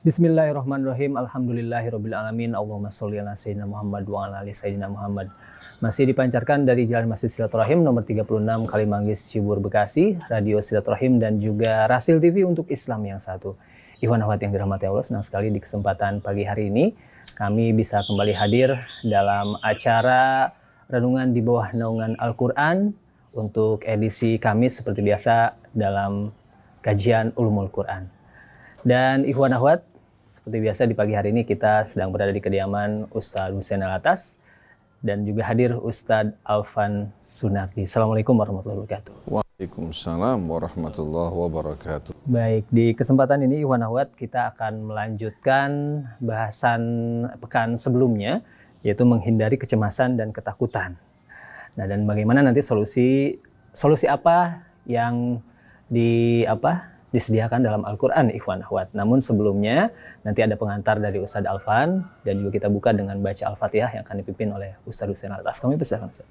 Bismillahirrahmanirrahim. Alhamdulillahirabbil alamin. Allahumma sholli ala sayyidina Muhammad wa ala ali sayyidina Muhammad. Masih dipancarkan dari Jalan Masjid Silaturahim nomor 36 Kalimanggis, Cibubur, Bekasi, Radio Silaturahim dan juga Rasil TV untuk Islam yang satu. Ikhwan akhwat yang dirahmati Allah, senang sekali di kesempatan pagi hari ini kami bisa kembali hadir dalam acara renungan di bawah naungan Al-Qur'an untuk edisi Kamis seperti biasa dalam kajian Ulumul Quran. Dan ikhwan akhwat, seperti biasa di pagi hari ini kita sedang berada di kediaman Ustadz Husain Alatas dan juga hadir Ustadz Alvan Sunardi. Assalamualaikum warahmatullahi wabarakatuh. Waalaikumsalam warahmatullahi wabarakatuh. Baik, di kesempatan ini ikhwan akhwat kita akan melanjutkan bahasan pekan sebelumnya, yaitu menghindari kecemasan dan ketakutan. Nah, dan bagaimana nanti solusi apa yang disediakan dalam Al-Quran, ikhwan akhwat. Namun sebelumnya nanti ada pengantar dari Ustadz Alvan dan juga kita buka dengan baca Al-Fatihah yang akan dipimpin oleh Ustadz Husain Alatas. Kami persilakan Ustadz.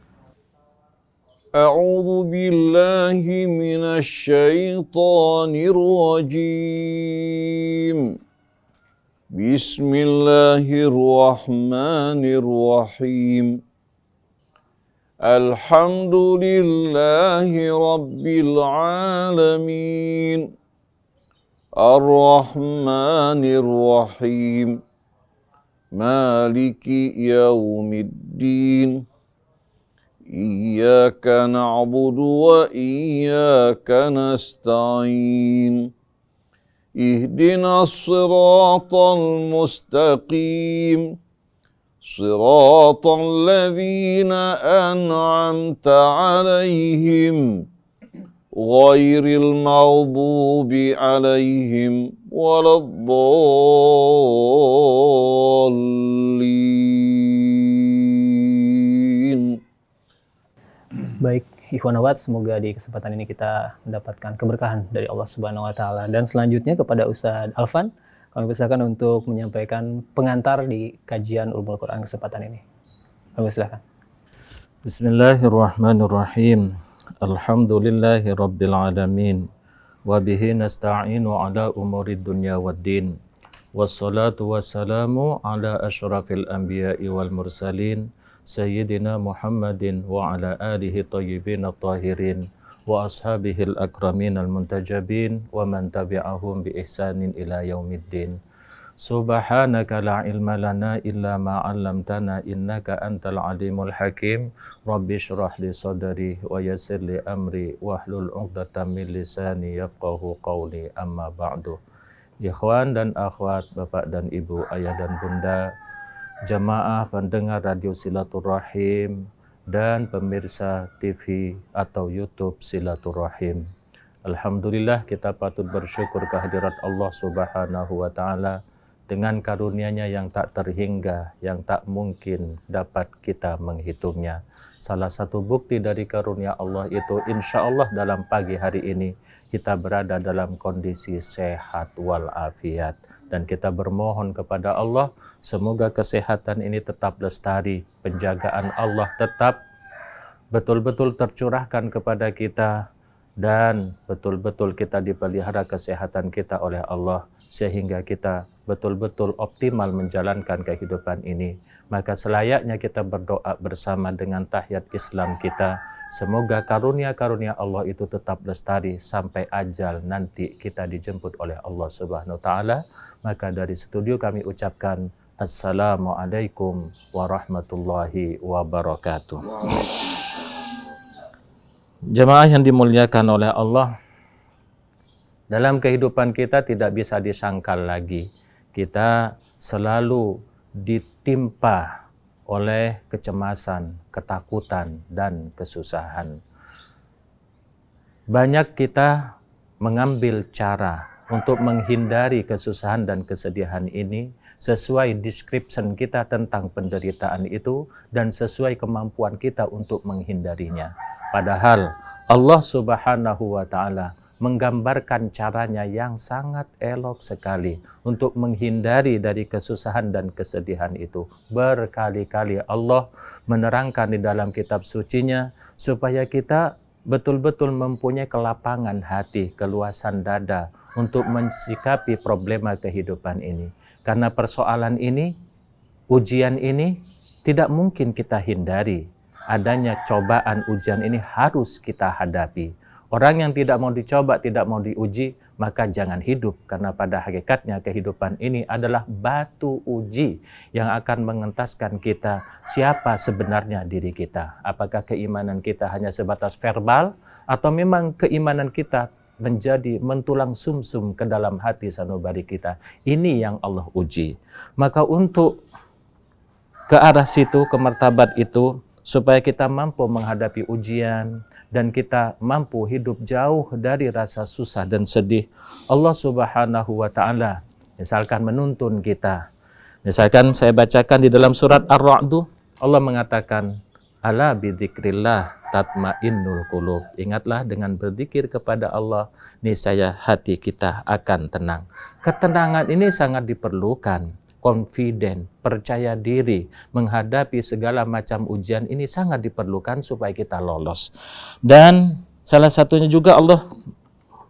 A'udzu billahi minasy syaithanir rajim. Bismillahirrahmanirrahim. Alhamdulillahi rabbil alamin. Ar-Rahmanir Rahim. Maliki yaumiddin. Iyyaka na'budu wa iyyaka nasta'in. Ihdinas siratal mustaqim. Siratal ladzina an'amta 'alaihim ghairil maghdubi 'alaihim waladdallin. Baik, ikhwan akhwat, semoga di kesempatan ini kita mendapatkan keberkahan dari Allah Subhanahu wa taala. Dan selanjutnya kepada Ustadz Alvan, kami persilakan untuk menyampaikan pengantar di kajian Ulumul Quran kesempatan ini. Kami persilakan. Bismillahirrahmanirrahim. Alhamdulillahi rabbil alamin. Wa bihi nasta'inu ala umurid dunya waddin. Wassalatu wassalamu ala asyrafil anbiya'i wal mursalin. Sayyidina Muhammadin wa ala alihi tayyibin at-tahirin. Wa ashabihil akramin al-muntajabin. Wa man tabi'ahum bi ihsanin ila yaumiddin. Subhanaka la ilma lana illa ma 'allamtana innaka antal alimul hakim. Rabbi shrah li sadri wa yassir li amri wahlul 'uqdatam min lisani yafqahu qawli, amma ba'du. Ikhwan dan akhwat, Bapak dan Ibu, ayah dan bunda, jamaah pendengar Radio Silaturahim dan pemirsa TV atau YouTube Silaturahim. Alhamdulillah, kita patut bersyukur kehadirat Allah Subhanahu wa taala dengan karunia-Nya yang tak terhingga, yang tak mungkin dapat kita menghitungnya. Salah satu bukti dari karunia Allah itu, insya Allah dalam pagi hari ini kita berada dalam kondisi sehat walafiat. Dan kita bermohon kepada Allah, semoga kesehatan ini tetap lestari, penjagaan Allah tetap betul-betul tercurahkan kepada kita, dan betul-betul kita dipelihara kesehatan kita oleh Allah, sehingga kita betul-betul optimal menjalankan kehidupan ini. Maka selayaknya kita berdoa bersama dengan tahiyat Islam kita. Semoga karunia-karunia Allah itu tetap lestari sampai ajal nanti kita dijemput oleh Allah Subhanahu wa taala. Maka dari studio kami ucapkan Assalamualaikum warahmatullahi wabarakatuh. Jemaah yang dimuliakan oleh Allah, dalam kehidupan kita tidak bisa disangkal lagi. Kita selalu ditimpa oleh kecemasan, ketakutan, dan kesusahan. Banyak kita mengambil cara untuk menghindari kesusahan dan kesedihan ini sesuai description kita tentang penderitaan itu dan sesuai kemampuan kita untuk menghindarinya. Padahal Allah Subhanahu wa taala menggambarkan caranya yang sangat elok sekali untuk menghindari dari kesusahan dan kesedihan itu. Berkali-kali Allah menerangkan di dalam kitab sucinya supaya kita betul-betul mempunyai kelapangan hati, keluasan dada untuk mensikapi problema kehidupan ini. Karena persoalan ini, ujian ini tidak mungkin kita hindari. Adanya cobaan ujian ini harus kita hadapi. Orang yang tidak mau dicoba, tidak mau diuji, maka jangan hidup. Karena pada hakikatnya kehidupan ini adalah batu uji yang akan mengentaskan kita siapa sebenarnya diri kita. Apakah keimanan kita hanya sebatas verbal atau memang keimanan kita menjadi mentulang sumsum ke dalam hati sanubari kita. Ini yang Allah uji. Maka untuk ke arah situ, ke martabat itu, supaya kita mampu menghadapi ujian dan kita mampu hidup jauh dari rasa susah dan sedih, Allah Subhanahu wa taala misalkan menuntun kita. Misalkan saya bacakan di dalam surat Ar-Ra'd, Allah mengatakan, ala bidzikrillah tatmainnul qulub. Ingatlah dengan berzikir kepada Allah, niscaya hati kita akan tenang. Ketenangan ini sangat diperlukan. Confident, percaya diri menghadapi segala macam ujian ini sangat diperlukan supaya kita lolos. Dan salah satunya juga Allah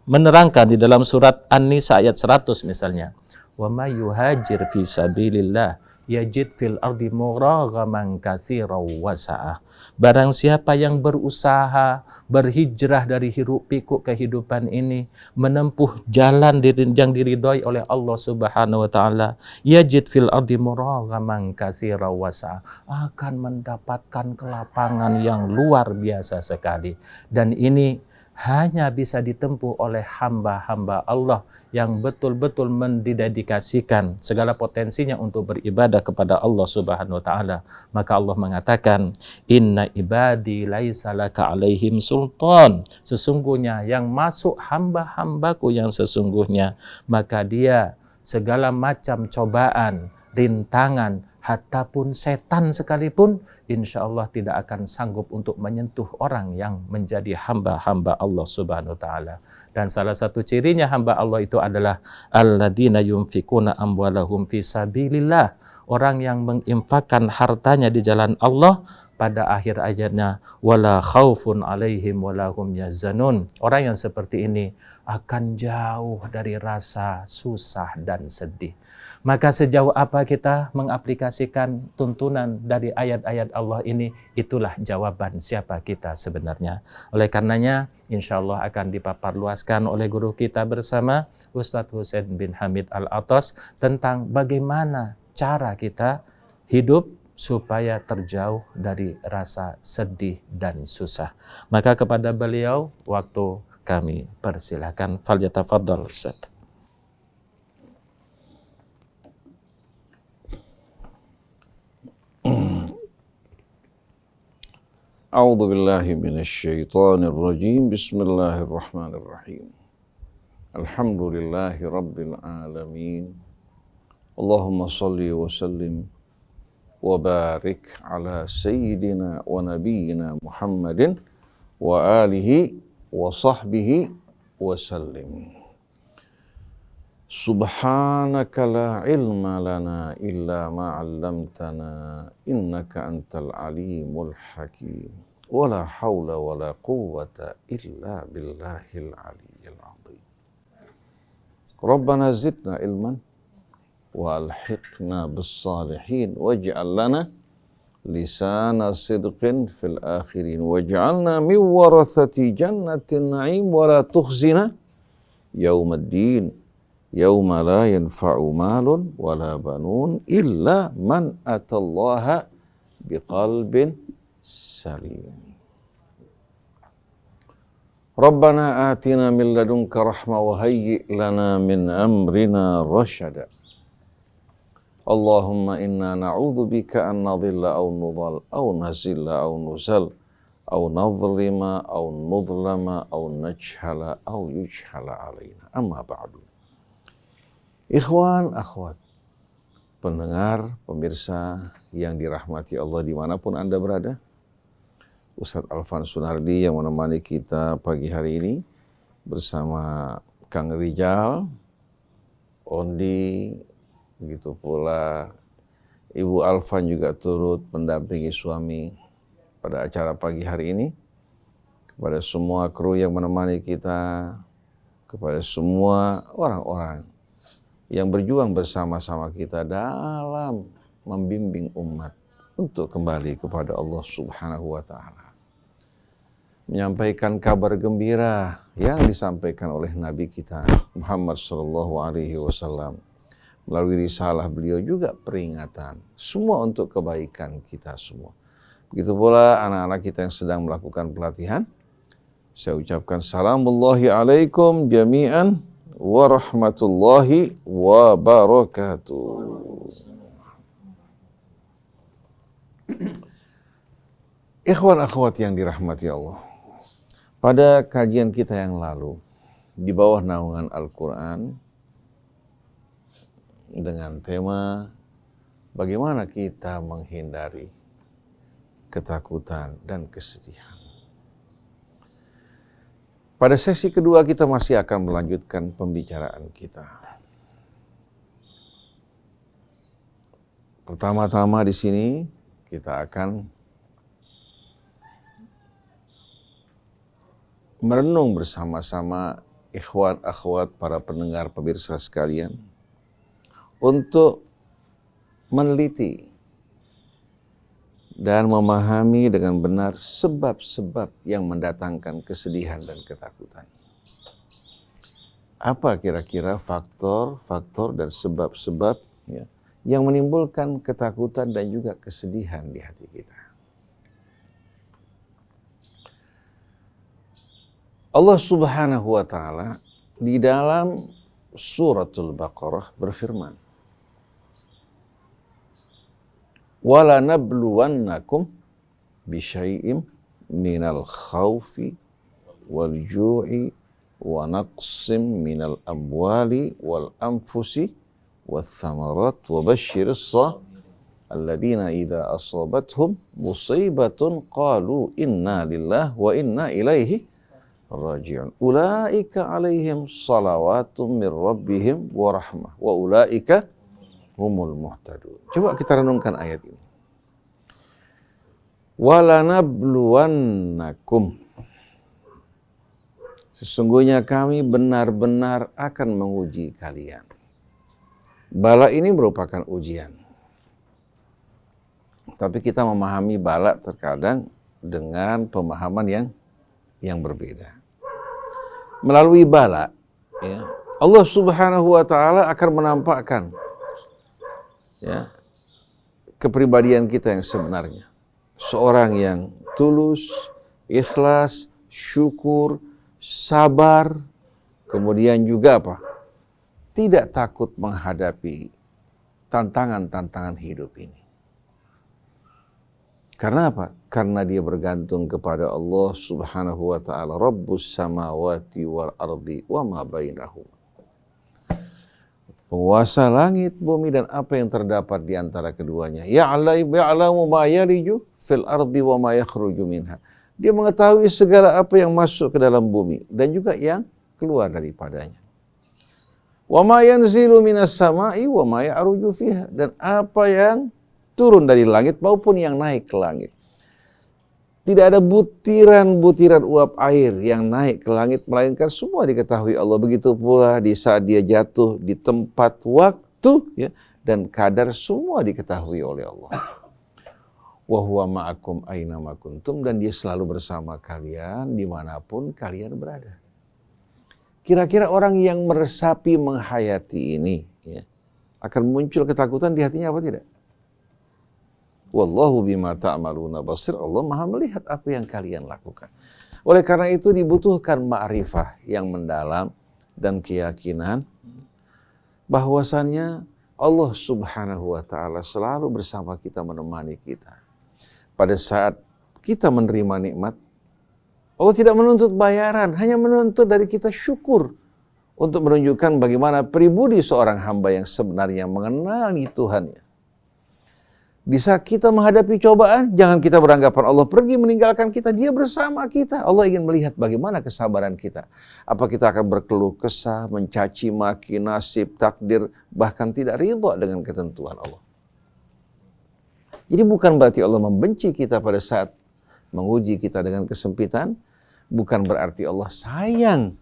menerangkan di dalam surat An-Nisa ayat 100 misalnya. Wa may yuhajir fi sabilillah yajid fil ardi muraghaman katsiran wa sa'ah. Barang siapa yang berusaha berhijrah dari hiruk pikuk kehidupan ini, menempuh jalan yang diridhoi oleh Allah Subhanahu wa taala, yajid fil ardi muraghaman katsiran wa sa'ah, akan mendapatkan kelapangan yang luar biasa sekali. Dan ini hanya bisa ditempuh oleh hamba-hamba Allah yang betul-betul mendedikasikan segala potensinya untuk beribadah kepada Allah Subhanahu wa taala. Maka Allah mengatakan, inna ibadi laisa laka alaihim sultan. Sesungguhnya yang masuk hamba-hambaku yang sesungguhnya, maka dia segala macam cobaan, rintangan, hatapun setan sekalipun, insya Allah tidak akan sanggup untuk menyentuh orang yang menjadi hamba-hamba Allah Subhanahu wa taala. Dan salah satu cirinya hamba Allah itu adalah alladzina yunfikuna amwalahum fi sabilillah, orang yang menginfakkan hartanya di jalan Allah. Pada akhir ayatnya, wala khaufun alaihim wala hum yahzanun. Orang yang seperti ini akan jauh dari rasa susah dan sedih. Maka sejauh apa kita mengaplikasikan tuntunan dari ayat-ayat Allah ini, itulah jawaban siapa kita sebenarnya. Oleh karenanya, insya Allah akan dipaparluaskan oleh guru kita bersama, Ustadz Husain bin Hamid Al-Atas, tentang bagaimana cara kita hidup supaya terjauh dari rasa sedih dan susah. Maka kepada beliau, waktu kami persilakan. Falyatafaddal Ustadz. A'udzu billahi minasyaitonir rajim. Bismillahirrahmanirrahim. Alhamdulillahi rabbil alamin. Allahumma shalli wa sallim wa barik ala sayyidina wa nabiyyina Muhammadin wa alihi wa sahbihi wa sallim. Subhanaka la ilma lana illa ma 'allamtana innaka antal alimul hakim. Wala haula wala quwwata illa billahil aliyyil azim. Rabbana zidna ilman wa alhiqna bis salihin waj'al lana lisana sidqin fil akhirin waj'alna min warathati jannatin na'im wa la tukhzina yaumaddin yauma la yanfa'u malun wala banun illa man atallaha biqalbin salim. Rabbana atina min ladunka rahmah wa hayyi' lana min amrina rashada. Allahumma inna na'udzu bika an nadhilla aw nudhal aw nazilla aw nuzal aw nadhlima aw nudhlama aw najhala aw yujhala alaina. Amma ba'du. Ikhwan, akhwat, pendengar, pemirsa yang dirahmati Allah dimanapun Anda berada, Ustadz Alvan Sunardi yang menemani kita pagi hari ini bersama Kang Rijal, Ondi, begitu pula Ibu Alvan juga turut mendampingi suami pada acara pagi hari ini. Kepada semua kru yang menemani kita, kepada semua orang-orang yang berjuang bersama-sama kita dalam membimbing umat untuk kembali kepada Allah Subhanahu wa Ta'ala. Menyampaikan kabar gembira yang disampaikan oleh Nabi kita Muhammad sallallahu alaihi wasallam. Melalui risalah beliau juga peringatan, semua untuk kebaikan kita semua. Begitu pula anak-anak kita yang sedang melakukan pelatihan. Saya ucapkan salamullahi alaikum jami'an warahmatullahi wabarakatuh. Ikhwan akhwat yang dirahmati Allah. Pada kajian kita yang lalu, di bawah naungan Al-Quran, dengan tema bagaimana kita menghindari ketakutan dan kesedihan. Pada sesi kedua kita masih akan melanjutkan pembicaraan kita. Pertama-tama di sini kita akan merenung bersama-sama ikhwan akhwat para pendengar pemirsa sekalian untuk meneliti dan memahami dengan benar sebab-sebab yang mendatangkan kesedihan dan ketakutan. Apa kira-kira faktor-faktor dan sebab-sebab ya, yang menimbulkan ketakutan dan juga kesedihan di hati kita. Allah Subhanahu wa Ta'ala di dalam suratul Baqarah berfirman, wala nabluwannakum bisyai'im minal khawfi wal ju'i wa naqsim minal amwali wal anfusi wal thamarat wa basyiris alladhina idza asabathum musibatun qalu inna lillahi wa inna ilaihi raji'un ulaika alaihim salawatun mir rabbihim wa rahmah wa ulaika humul muhtadun. Coba kita renungkan ayat ini. Walanabluwannakum. Sesungguhnya kami benar-benar akan menguji kalian. Bala ini merupakan ujian. Tapi kita memahami bala terkadang dengan pemahaman yang berbeda. Melalui bala, ya, Allah Subhanahu wa Ta'ala akan menampakkan ya, kepribadian kita yang sebenarnya. Seorang yang tulus, ikhlas, syukur, sabar, kemudian juga apa? Tidak takut menghadapi tantangan-tantangan hidup ini. Karena apa? Karena dia bergantung kepada Allah Subhanahu wa Ta'ala, Rabbus samawati wal ardi wa ma bainahum. Penguasa langit, bumi, dan apa yang terdapat di antara keduanya. Ya'lamu ma yaliju fil ardi wa ma yakhruju minha. Dia mengetahui segala apa yang masuk ke dalam bumi dan juga yang keluar daripadanya. Wa ma yanzilu minas sama'i wa ma ya'ruju fiha. Dan apa yang turun dari langit maupun yang naik ke langit. Tidak ada butiran-butiran uap air yang naik ke langit, melainkan semua diketahui Allah. Begitu pula di saat dia jatuh di tempat waktu ya, dan kadar semua diketahui oleh Allah. Wa huwa ma'akum aina ma kuntum, dan dia selalu bersama kalian dimanapun kalian berada. Kira-kira orang yang meresapi, menghayati ini ya, akan muncul ketakutan di hatinya apa tidak? Wallahu bima ta'maluna basir. Allah Maha melihat apa yang kalian lakukan. Oleh karena itu dibutuhkan ma'rifah yang mendalam dan keyakinan bahwasannya Allah Subhanahu wa Ta'ala selalu bersama kita, menemani kita. Pada saat kita menerima nikmat, Allah tidak menuntut bayaran, hanya menuntut dari kita syukur untuk menunjukkan bagaimana pribadi seorang hamba yang sebenarnya mengenali Tuhannya. Di saat kita menghadapi cobaan, jangan kita beranggapan Allah pergi meninggalkan kita. Dia bersama kita. Allah ingin melihat bagaimana kesabaran kita. Apa kita akan berkeluh kesah, mencaci maki nasib, takdir, bahkan tidak ridha dengan ketentuan Allah. Jadi bukan berarti Allah membenci kita pada saat menguji kita dengan kesempitan. Bukan berarti Allah sayang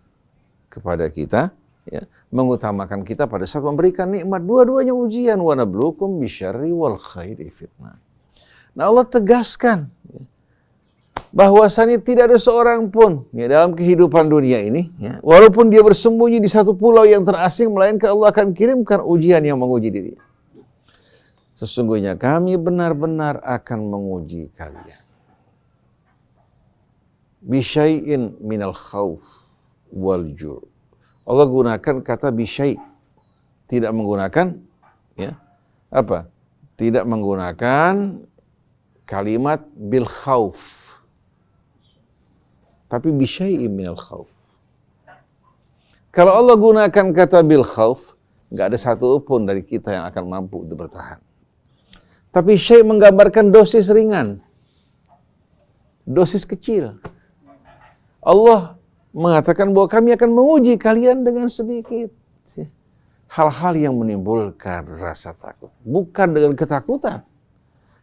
kepada kita, ya, mengutamakan kita pada saat memberikan nikmat. Dua-duanya ujian. Wa nabluukum bisyarri wal khairi fitnah. Nah, Allah tegaskan bahwasanya tidak ada seorang pun ya, dalam kehidupan dunia ini, ya, walaupun dia bersembunyi di satu pulau yang terasing, melainkan Allah akan kirimkan ujian yang menguji dirinya. Sesungguhnya kami benar-benar akan menguji kalian. Bisyai'in minal khawf wal ju'. Allah gunakan kata bisyai', tidak menggunakan ya apa? Tidak menggunakan kalimat bil khawf. Tapi bisyai'in minal khawf. Kalau Allah gunakan kata bil khawf, enggak ada satu pun dari kita yang akan mampu untuk bertahan. Tapi syai' menggambarkan dosis ringan, dosis kecil. Allah mengatakan bahwa kami akan menguji kalian dengan sedikit hal-hal yang menimbulkan rasa takut, bukan dengan ketakutan.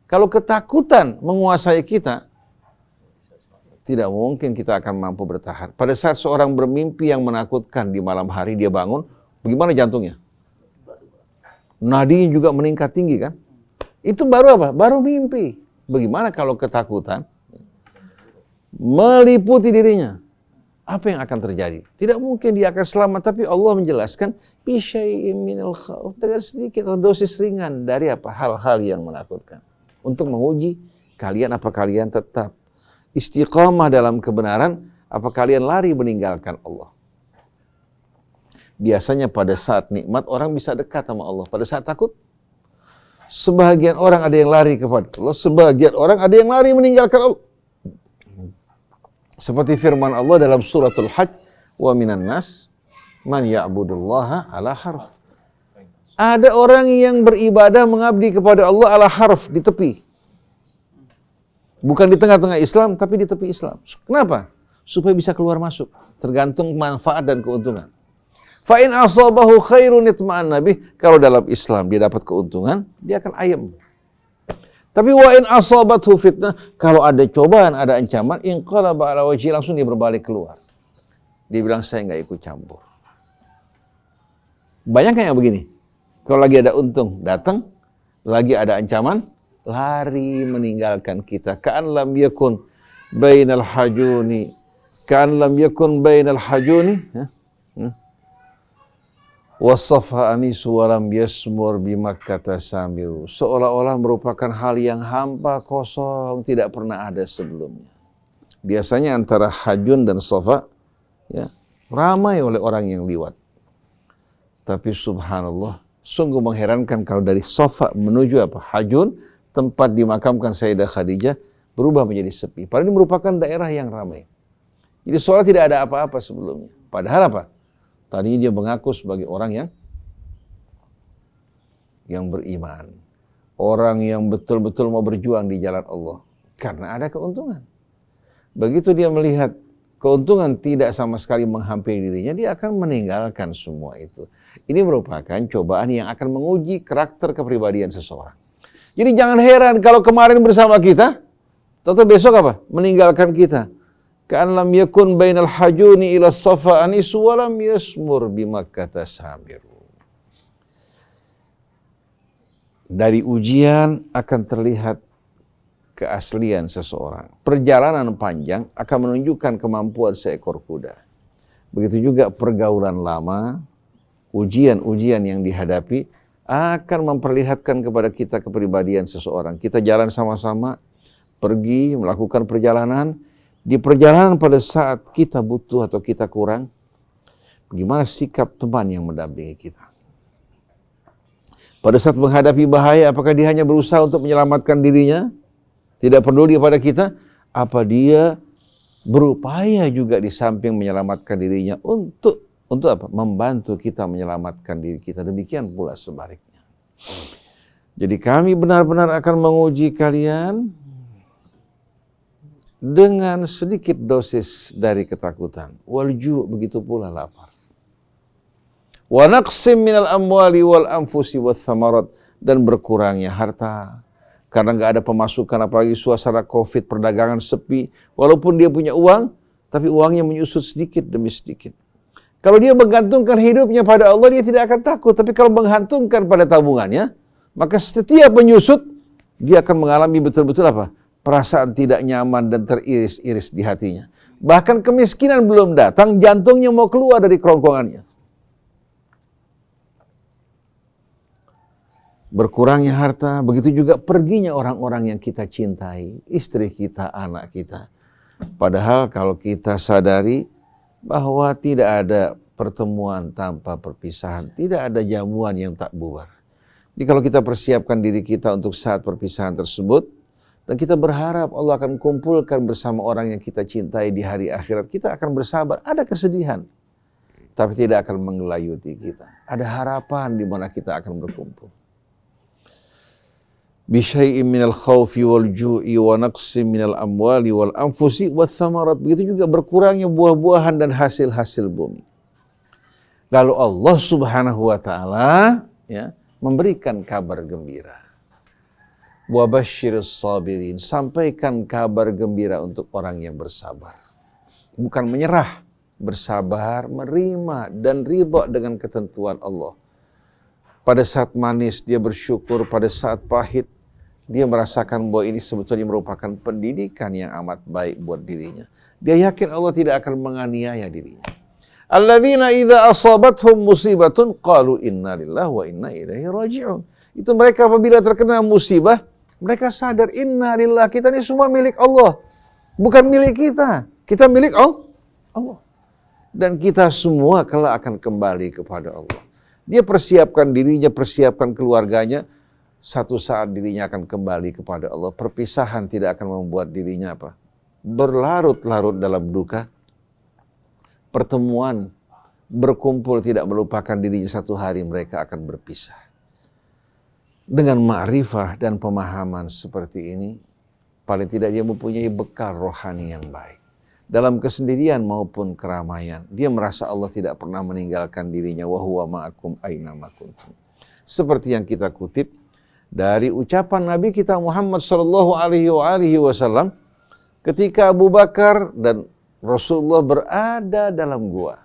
Kalau ketakutan menguasai kita, tidak mungkin kita akan mampu bertahan. Pada saat seorang bermimpi yang menakutkan di malam hari, dia bangun, bagaimana jantungnya? Nadinya juga meningkat tinggi kan? Itu baru apa? Baru mimpi. Bagaimana kalau ketakutan meliputi dirinya? Apa yang akan terjadi? Tidak mungkin dia akan selamat, tapi Allah menjelaskan bisyai'in minal khawf, dengan sedikit dosis ringan dari apa? Hal-hal yang menakutkan. Untuk menguji kalian, apa kalian tetap istiqamah dalam kebenaran, apa kalian lari meninggalkan Allah. Biasanya pada saat nikmat orang bisa dekat sama Allah, pada saat takut sebagian orang ada yang lari kepada Allah, sebagian orang ada yang lari meninggalkan Allah. Seperti firman Allah dalam suratul Hajj, wa minan nas man ya'budullaha ala harf. Ada orang yang beribadah mengabdi kepada Allah ala harf, di tepi. Bukan di tengah-tengah Islam, tapi di tepi Islam. Kenapa? Supaya bisa keluar masuk, tergantung manfaat dan keuntungan. Fa in asabahu khairun itma'anna bih, kalau dalam Islam dia dapat keuntungan, dia akan ayem. Tapi wa in asabathu fitnah, kalau ada cobaan, ada ancaman, inqalaba ala wajhi, langsung dia berbalik keluar. Dia bilang saya enggak ikut campur. Bayangkan yang begini. Kalau lagi ada untung, datang, lagi ada ancaman, lari meninggalkan kita. Ka'an lam yakun bainal hajuni, ka'an lam yakun bainal hajuni, wasafa anisu walam yasmur bimakkata samiru. Seolah-olah merupakan hal yang hampa, kosong, tidak pernah ada sebelumnya. Biasanya antara hajun dan sofa, ya, ramai oleh orang yang liwat. Tapi subhanallah, sungguh mengherankan kalau dari sofa menuju apa? Hajun, tempat dimakamkan Sayyidah Khadijah, berubah menjadi sepi. Padahal ini merupakan daerah yang ramai. Jadi seolah tidak ada apa-apa sebelumnya. Padahal apa? Tadinya dia mengaku sebagai orang yang beriman. Orang yang betul-betul mau berjuang di jalan Allah. Karena ada keuntungan. Begitu dia melihat keuntungan tidak sama sekali menghampiri dirinya, dia akan meninggalkan semua itu. Ini merupakan cobaan yang akan menguji karakter kepribadian seseorang. Jadi jangan heran kalau kemarin bersama kita, atau besok apa? Meninggalkan kita. Ka'an lam yakun bainal hajuni ila safa anisu walam yasmur bimakkata samiru. Dari ujian akan terlihat keaslian seseorang. Perjalanan panjang akan menunjukkan kemampuan seekor kuda. Begitu juga pergaulan lama, ujian-ujian yang dihadapi akan memperlihatkan kepada kita kepribadian seseorang. Kita jalan sama-sama, pergi melakukan perjalanan. Di perjalanan pada saat kita butuh atau kita kurang, bagaimana sikap teman yang mendampingi kita. Pada saat menghadapi bahaya, apakah dia hanya berusaha untuk menyelamatkan dirinya, tidak peduli kepada kita, apa dia berupaya juga di samping menyelamatkan dirinya untuk apa? Membantu kita menyelamatkan diri kita. Demikian pula sebaliknya. Jadi kami benar-benar akan menguji kalian dengan sedikit dosis dari ketakutan. Walju, begitu pula lapar. Wa naqsim minal amwali wal anfusi wath thamarat, dan berkurangnya harta. Karena nggak ada pemasukan, apalagi suasana Covid, perdagangan sepi. Walaupun dia punya uang, tapi uangnya menyusut sedikit demi sedikit. Kalau dia menggantungkan hidupnya pada Allah, dia tidak akan takut. Tapi kalau menggantungkan pada tabungannya, maka setiap menyusut, dia akan mengalami betul-betul apa? Perasaan tidak nyaman dan teriris-iris di hatinya. Bahkan kemiskinan belum datang, jantungnya mau keluar dari kerongkongannya. Berkurangnya harta, begitu juga perginya orang-orang yang kita cintai, istri kita, anak kita. Padahal kalau kita sadari bahwa tidak ada pertemuan tanpa perpisahan, tidak ada jamuan yang tak bubar. Jadi kalau kita persiapkan diri kita untuk saat perpisahan tersebut, dan kita berharap Allah akan kumpulkan bersama orang yang kita cintai di hari akhirat, kita akan bersabar. Ada kesedihan, tapi tidak akan menggelayuti kita. Ada harapan di mana kita akan berkumpul. Bisyai'in minal khawfi wal ju'i wa naqsim minal amwali wal anfusi wath thamarat. Begitu juga berkurangnya buah-buahan dan hasil-hasil bumi. Lalu Allah Subhanahu wa taala ya memberikan kabar gembira. Wa basyyiris sabirin, sampaikan kabar gembira untuk orang yang bersabar. Bukan menyerah, bersabar, menerima dan ridha dengan ketentuan Allah. Pada saat manis dia bersyukur, pada saat pahit dia merasakan bahwa ini sebetulnya merupakan pendidikan yang amat baik buat dirinya. Dia yakin Allah tidak akan menganiaya dirinya. Alladzina idza asabathum musibatun qalu inna lillahi wa inna ilaihi raji'un. Itu mereka apabila terkena musibah, mereka sadar inna lillahi, kita ini semua milik Allah. Bukan milik kita. Kita milik Allah. Dan kita semua kelak akan kembali kepada Allah. Dia persiapkan dirinya, persiapkan keluarganya. Satu saat dirinya akan kembali kepada Allah. Perpisahan tidak akan membuat dirinya apa? Berlarut-larut dalam duka. Pertemuan, berkumpul tidak melupakan dirinya, satu hari mereka akan berpisah. Dengan ma'rifah dan pemahaman seperti ini, paling tidak dia mempunyai bekal rohani yang baik. Dalam kesendirian maupun keramaian, dia merasa Allah tidak pernah meninggalkan dirinya. Wa huwa ma'akum aina ma kuntum. Seperti yang kita kutip dari ucapan Nabi kita Muhammad sallallahu alaihi wasallam ketika Abu Bakar dan Rasulullah berada dalam gua,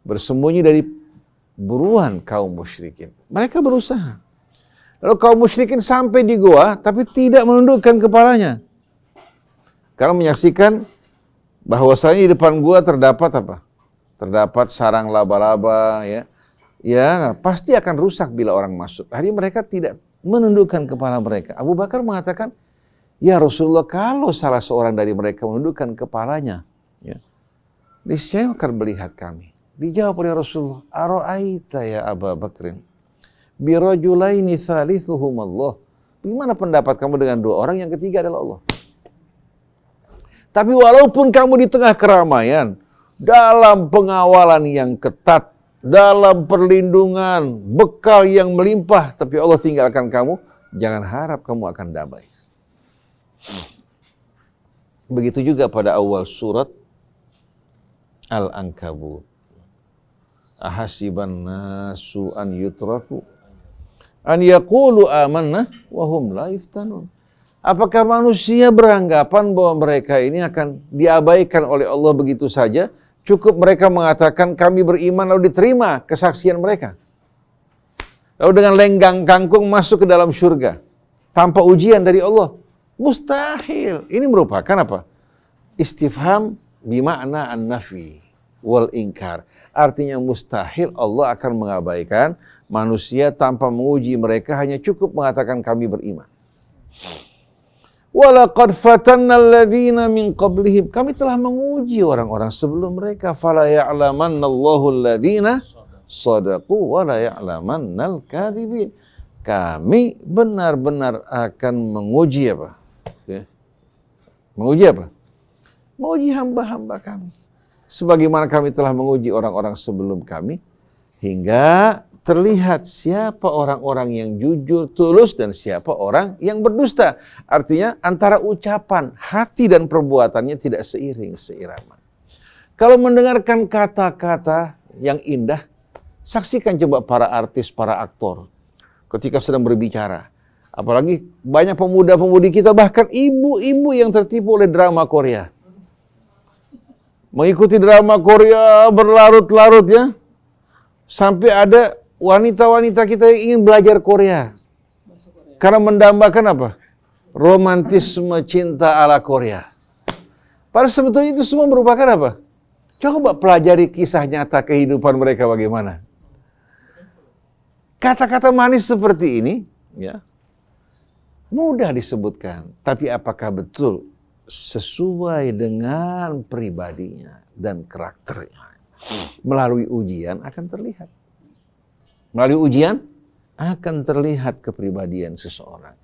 bersembunyi dari buruan kaum musyrikin. Mereka berusaha. Lalu kaum musyrikin sampai di gua tapi tidak menundukkan kepalanya. Karena menyaksikan bahwasanya di depan gua terdapat apa? Terdapat sarang laba-laba ya. Ya, pasti akan rusak bila orang masuk. Akhirnya mereka tidak menundukkan kepala mereka. Abu Bakar mengatakan, ya Rasulullah, kalau salah seorang dari mereka menundukkan kepalanya, ya, niscaya akan melihat kami. Dijawab oleh Rasulullah, ara'aita ya Abu Bakrin, birajulaini thalithuhum Allah. Bagaimana pendapat kamu dengan dua orang yang ketiga adalah Allah? Tapi walaupun kamu di tengah keramaian, dalam pengawalan yang ketat, dalam perlindungan, bekal yang melimpah, tapi Allah tinggalkan kamu, jangan harap kamu akan damai. Begitu juga pada awal surat Al-Ankabut. Ahasiban nasu an yutraku an yaqulu amanna wa hum la yuftanun. Apakah manusia beranggapan bahwa mereka ini akan diabaikan oleh Allah begitu saja? Cukup mereka mengatakan kami beriman lalu diterima kesaksian mereka. Lalu dengan lenggang kangkung masuk ke dalam surga. Tanpa ujian dari Allah. Mustahil. Ini merupakan apa? Istifham bima'na an-nafi wal inkar. Artinya mustahil Allah akan mengabaikan manusia tanpa menguji mereka. Hanya cukup mengatakan kami beriman. Walaqad fatanna alladhina min qablihim. Kami telah menguji orang-orang sebelum mereka. Fala ya'lamanna Allahu alladhina sadaqu wa la ya'lamanna al-kadhibin. Kami benar-benar akan menguji apa? Ya. Menguji apa? Menguji hamba-hamba kami. Sebagaimana kami telah menguji orang-orang sebelum kami. Hingga terlihat siapa orang-orang yang jujur, tulus, dan siapa orang yang berdusta. Artinya antara ucapan, hati, dan perbuatannya tidak seiring, seirama. Kalau mendengarkan kata-kata yang indah, saksikan coba para artis, para aktor ketika sedang berbicara. Apalagi banyak pemuda-pemudi kita, bahkan ibu-ibu yang tertipu oleh drama Korea. mengikuti drama Korea berlarut-larut ya. Sampai ada wanita-wanita kita yang ingin belajar Korea. Karena mendambakan apa? Romantisme cinta ala Korea. Padahal sebetulnya itu semua merupakan apa? Coba pelajari kisah nyata kehidupan mereka bagaimana. Kata-kata manis seperti ini, ya, mudah disebutkan. Tapi apakah betul sesuai dengan pribadinya dan karakternya? Melalui ujian akan terlihat. Melalui ujian akan terlihat kepribadian seseorang.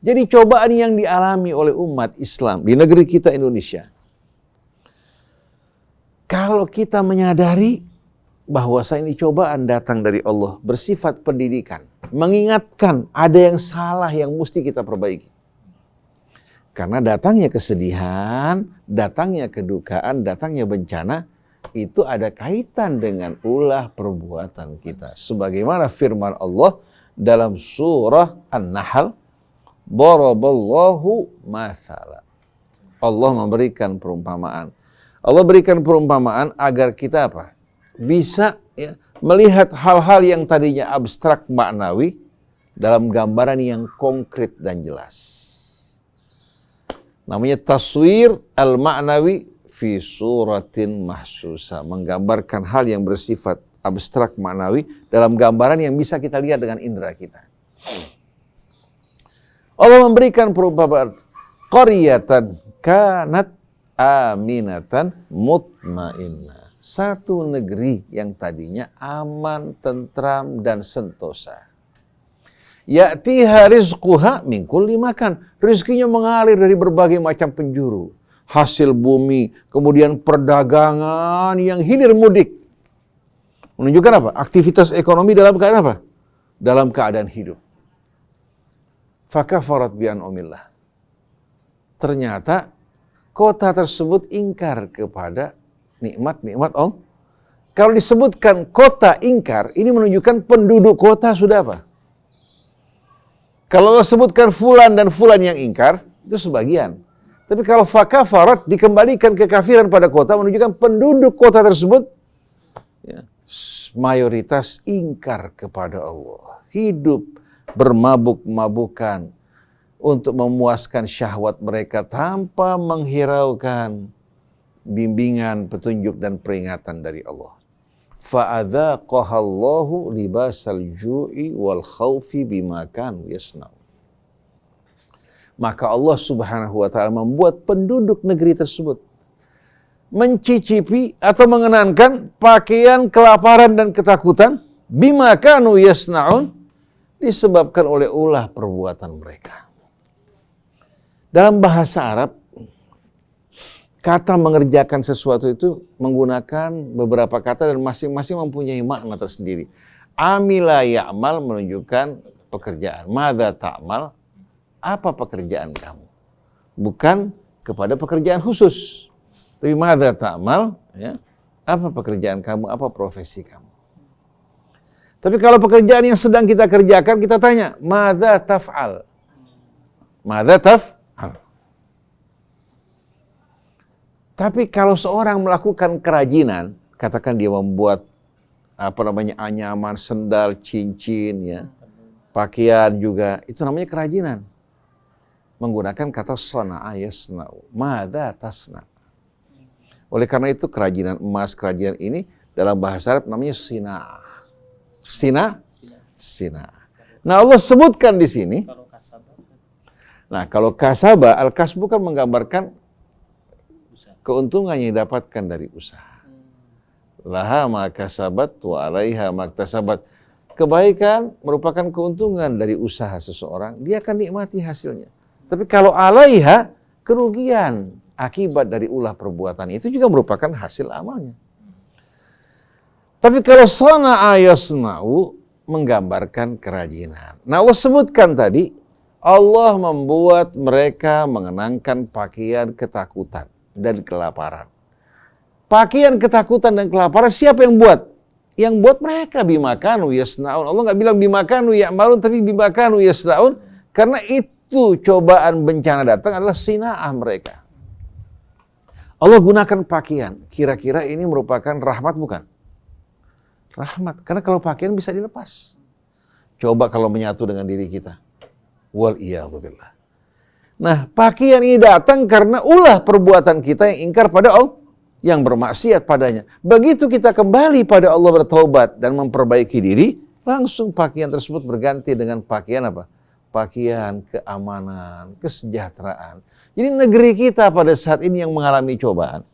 Jadi cobaan yang dialami oleh umat Islam di negeri kita Indonesia, kalau kita menyadari bahwa ini cobaan datang dari Allah, bersifat pendidikan, mengingatkan ada yang salah yang mesti kita perbaiki. Karena datangnya kesedihan, datangnya kedukaan, datangnya bencana, itu ada kaitan dengan ulah perbuatan kita. Sebagaimana firman Allah dalam surah An-Nahl, Daraballahu mathala. Allah memberikan perumpamaan. Allah berikan perumpamaan agar kita apa? Bisa ya, melihat hal-hal yang tadinya abstrak maknawi dalam gambaran yang konkret dan jelas. Namanya taswir al-ma'nawi fi suratin mahsusa. Menggambarkan hal yang bersifat abstrak maknawi dalam gambaran yang bisa kita lihat dengan indera kita. Allah memberikan perumpamaan qaryatan kanat aminatan mutmainnah. Satu negeri yang tadinya aman, tentram dan sentosa. Ya'tiha rizquha min kulli makan. Rizkinya mengalir dari berbagai macam penjuru. Hasil bumi, kemudian perdagangan yang hilir mudik. Menunjukkan apa? Aktivitas ekonomi dalam keadaan apa? Dalam keadaan hidup. Fakafarat bi'an'umillah. Ternyata kota tersebut ingkar kepada nikmat-nikmat Allah. Kalau disebutkan kota ingkar, ini menunjukkan penduduk kota sudah apa? Kalau sebutkan fulan dan fulan yang ingkar, itu sebagian. Tapi kalau fakafarat dikembalikan kekafiran pada kota, menunjukkan penduduk kota tersebut ya, mayoritas ingkar kepada Allah. Hidup bermabuk-mabukan untuk memuaskan syahwat mereka tanpa menghiraukan bimbingan, petunjuk dan peringatan dari Allah. Fa'adzaqahallahu libasal ju'i wal khaufi bima kanu yasna'un. Maka Allah Subhanahu wa taala membuat penduduk negeri tersebut mencicipi atau mengenankan pakaian kelaparan dan ketakutan bima kanu yasna'un, disebabkan oleh ulah perbuatan mereka. Dalam bahasa Arab, kata mengerjakan sesuatu itu menggunakan beberapa kata dan masing-masing mempunyai makna tersendiri. Amila ya'mal menunjukkan pekerjaan. Madza ta'mal, apa pekerjaan kamu? Bukan kepada pekerjaan khusus. Tapi madza ta'mal, ya, apa pekerjaan kamu, apa profesi kamu? Tapi kalau pekerjaan yang sedang kita kerjakan, kita tanya, madza taf'al? Madza taf'al? Tapi kalau seorang melakukan kerajinan, katakan dia membuat anyaman, sendal, cincin, ya, pakaian juga, itu namanya kerajinan. Menggunakan kata sana'a yasna'u. Madza tasna'? Oleh karena itu kerajinan emas, kerajinan ini dalam bahasa Arab namanya sina'ah. Sina. Nah Allah sebutkan di sini. Nah kalau kasaba, al-kasbu kan menggambarkan keuntungan yang didapatkan dari usaha. Laha ma kasabat wa alaiha ma iktasabat. Kebaikan merupakan keuntungan dari usaha seseorang, dia akan nikmati hasilnya. Tapi kalau alaiha, kerugian akibat dari ulah perbuatan itu juga merupakan hasil amalnya. Tapi kalau sana'a yasna'u menggambarkan kerajinan. Nah Allah sebutkan tadi, Allah membuat mereka mengenangkan pakaian ketakutan dan kelaparan. Pakaian ketakutan dan kelaparan siapa yang buat? Yang buat mereka bimakanu yasna'un. Allah nggak bilang bimakanu ya'malun, tapi bimakanu yasna'un. Karena itu cobaan bencana datang adalah sina'ah mereka. Allah gunakan pakaian. Kira-kira ini merupakan rahmat bukan? Rahmat. Karena kalau pakaian bisa dilepas. Coba kalau menyatu dengan diri kita. Wal'iyadzubillah. Nah, pakaian ini datang karena ulah perbuatan kita yang ingkar pada Allah, yang bermaksiat padanya. Begitu kita kembali pada Allah bertaubat dan memperbaiki diri, langsung pakaian tersebut berganti dengan pakaian apa? Pakaian keamanan, kesejahteraan. Jadi negeri kita pada saat ini yang mengalami cobaan.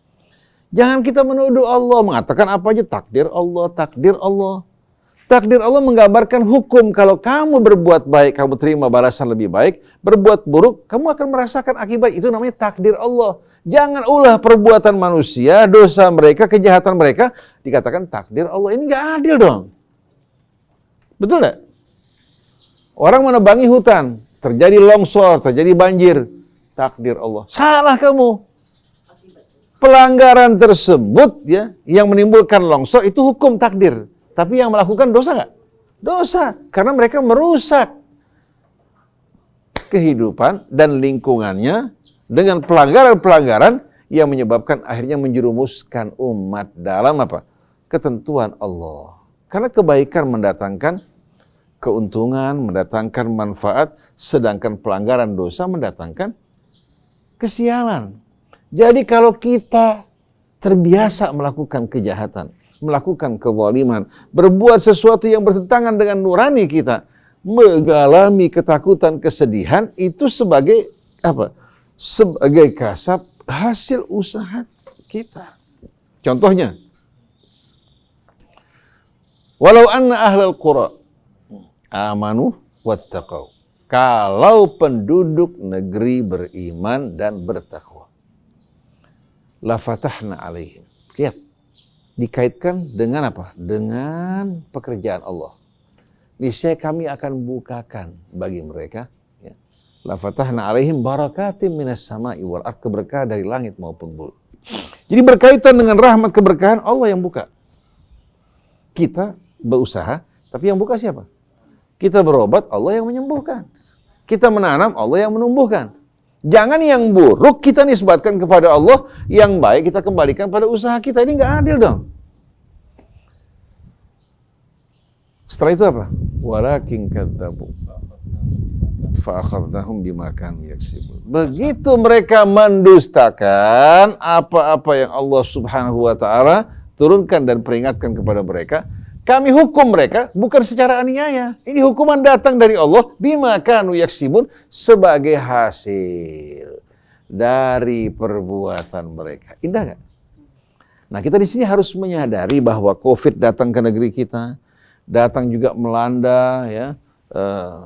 Jangan kita menuduh Allah, mengatakan apa aja takdir Allah, takdir Allah. Takdir Allah menggambarkan hukum. Kalau kamu berbuat baik, kamu terima balasan lebih baik. Berbuat buruk, kamu akan merasakan akibat. Itu namanya takdir Allah. Jangan ulah perbuatan manusia, dosa mereka, kejahatan mereka, dikatakan takdir Allah. Ini nggak adil dong. Betul nggak? Orang menebangi hutan, terjadi longsor, terjadi banjir. Takdir Allah. Salah kamu. Pelanggaran tersebut ya, yang menimbulkan longsor itu hukum takdir. Tapi yang melakukan dosa nggak? Dosa. Karena mereka merusak kehidupan dan lingkungannya dengan pelanggaran-pelanggaran yang menyebabkan akhirnya menjerumuskan umat dalam apa? Ketentuan Allah. Karena kebaikan mendatangkan keuntungan, mendatangkan manfaat, sedangkan pelanggaran dosa mendatangkan kesialan. Jadi kalau kita terbiasa melakukan kejahatan, melakukan kezaliman, berbuat sesuatu yang bertentangan dengan nurani kita, mengalami ketakutan, kesedihan, itu sebagai apa? Sebagai kasab hasil usaha kita. Contohnya, walau anna ahlal qura amanu wattaqau. Kalau penduduk negeri beriman dan bertakwa, la fatahna alaihim. Lihat, dikaitkan dengan apa? Dengan pekerjaan Allah. Niscaya kami akan bukakan bagi mereka, ya. La fatahna alaihim barakatim minas sama'i wal ardh, keberkahan dari langit maupun bumi. Jadi berkaitan dengan rahmat keberkahan, Allah yang buka. Kita berusaha, tapi yang buka siapa? Kita berobat, Allah yang menyembuhkan. Kita menanam, Allah yang menumbuhkan. Jangan yang buruk kita nisbatkan kepada Allah, yang baik kita kembalikan pada usaha kita. Ini nggak adil dong. Setelah itu apa? Walakin kadzabu fa akhadnahum bima kanu yaksibun. Begitu mereka mendustakan apa-apa yang Allah Subhanahu wa taala turunkan dan peringatkan kepada mereka, kami hukum mereka bukan secara aniaya. Ini hukuman datang dari Allah bima kanu yaksibun, sebagai hasil dari perbuatan mereka. Indah nggak? Nah, kita di sini harus menyadari bahwa COVID datang ke negeri kita, datang juga melanda ya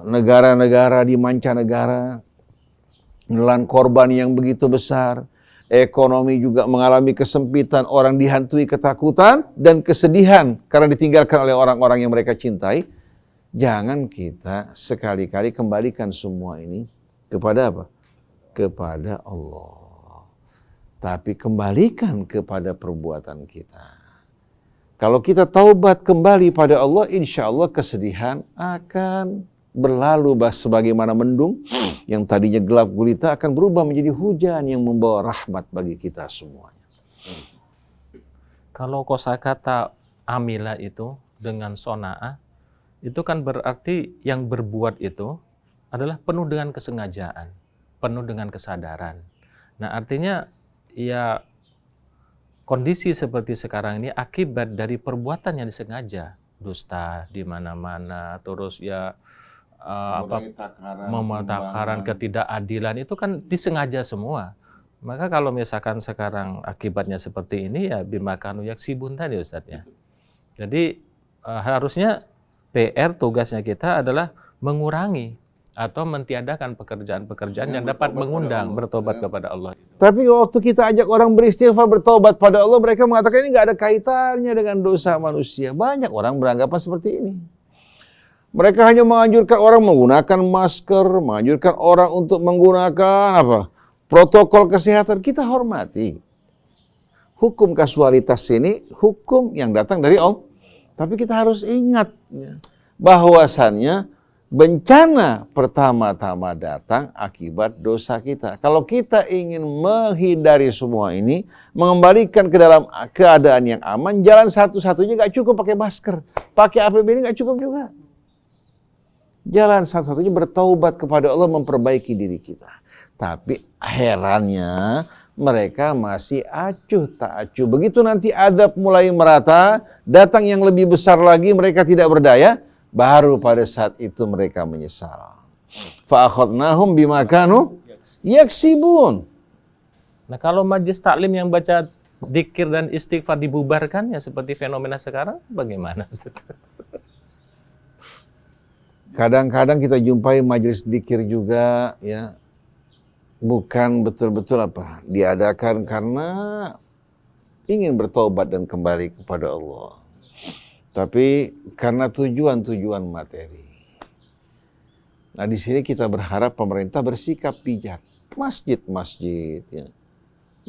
negara-negara di mancanegara, menelan korban yang begitu besar. Ekonomi juga mengalami kesempitan, orang dihantui ketakutan dan kesedihan karena ditinggalkan oleh orang-orang yang mereka cintai. Jangan kita sekali-kali kembalikan semua ini kepada apa? Kepada Allah. Tapi kembalikan kepada perbuatan kita. Kalau kita taubat kembali pada Allah, insya Allah kesedihan akan berlalu sebagaimana mendung yang tadinya gelap gulita akan berubah menjadi hujan yang membawa rahmat bagi kita semuanya. Kalau kosakata amila itu dengan sona'ah, itu kan berarti yang berbuat itu adalah penuh dengan kesengajaan, penuh dengan kesadaran. Nah, artinya ya kondisi seperti sekarang ini akibat dari perbuatan yang disengaja, dusta di mana-mana, terus ya mematakaran, ketidakadilan itu kan disengaja semua. Maka kalau misalkan sekarang akibatnya seperti ini ya bima kanu yaksibun tadi Ustaz ya. Jadi harusnya PR tugasnya kita adalah mengurangi atau mentiadakan pekerjaan-pekerjaan yang dapat mengundang bertobat kepada Allah. Tapi waktu kita ajak orang beristighfar bertobat pada Allah, mereka mengatakan ini nggak ada kaitannya dengan dosa manusia. Banyak orang beranggapan seperti ini. Mereka hanya menganjurkan orang menggunakan masker, menganjurkan orang untuk menggunakan apa? Protokol kesehatan. Kita hormati. Hukum kasualitas ini hukum yang datang dari Allah. Tapi kita harus ingat bahwasannya bencana pertama-tama datang akibat dosa kita. Kalau kita ingin menghindari semua ini, mengembalikan ke dalam keadaan yang aman, jalan satu-satunya gak cukup pakai masker. Pakai APBD gak cukup juga. Jalan satu-satunya bertaubat kepada Allah, memperbaiki diri kita. Tapi herannya mereka masih acuh tak acuh. Begitu nanti adab mulai merata, datang yang lebih besar lagi, mereka tidak berdaya, baru pada saat itu mereka menyesal. Fa'akhadnahum bima kanu yaksibun. Nah, kalau majelis taklim yang baca dzikir dan istighfar dibubarkan ya seperti fenomena sekarang, bagaimana? Kadang-kadang kita jumpai majelis dzikir juga ya, bukan betul-betul diadakan karena ingin bertobat dan kembali kepada Allah, tapi karena tujuan-tujuan materi. Nah, di sini kita berharap pemerintah bersikap bijak. Masjid-masjid ya,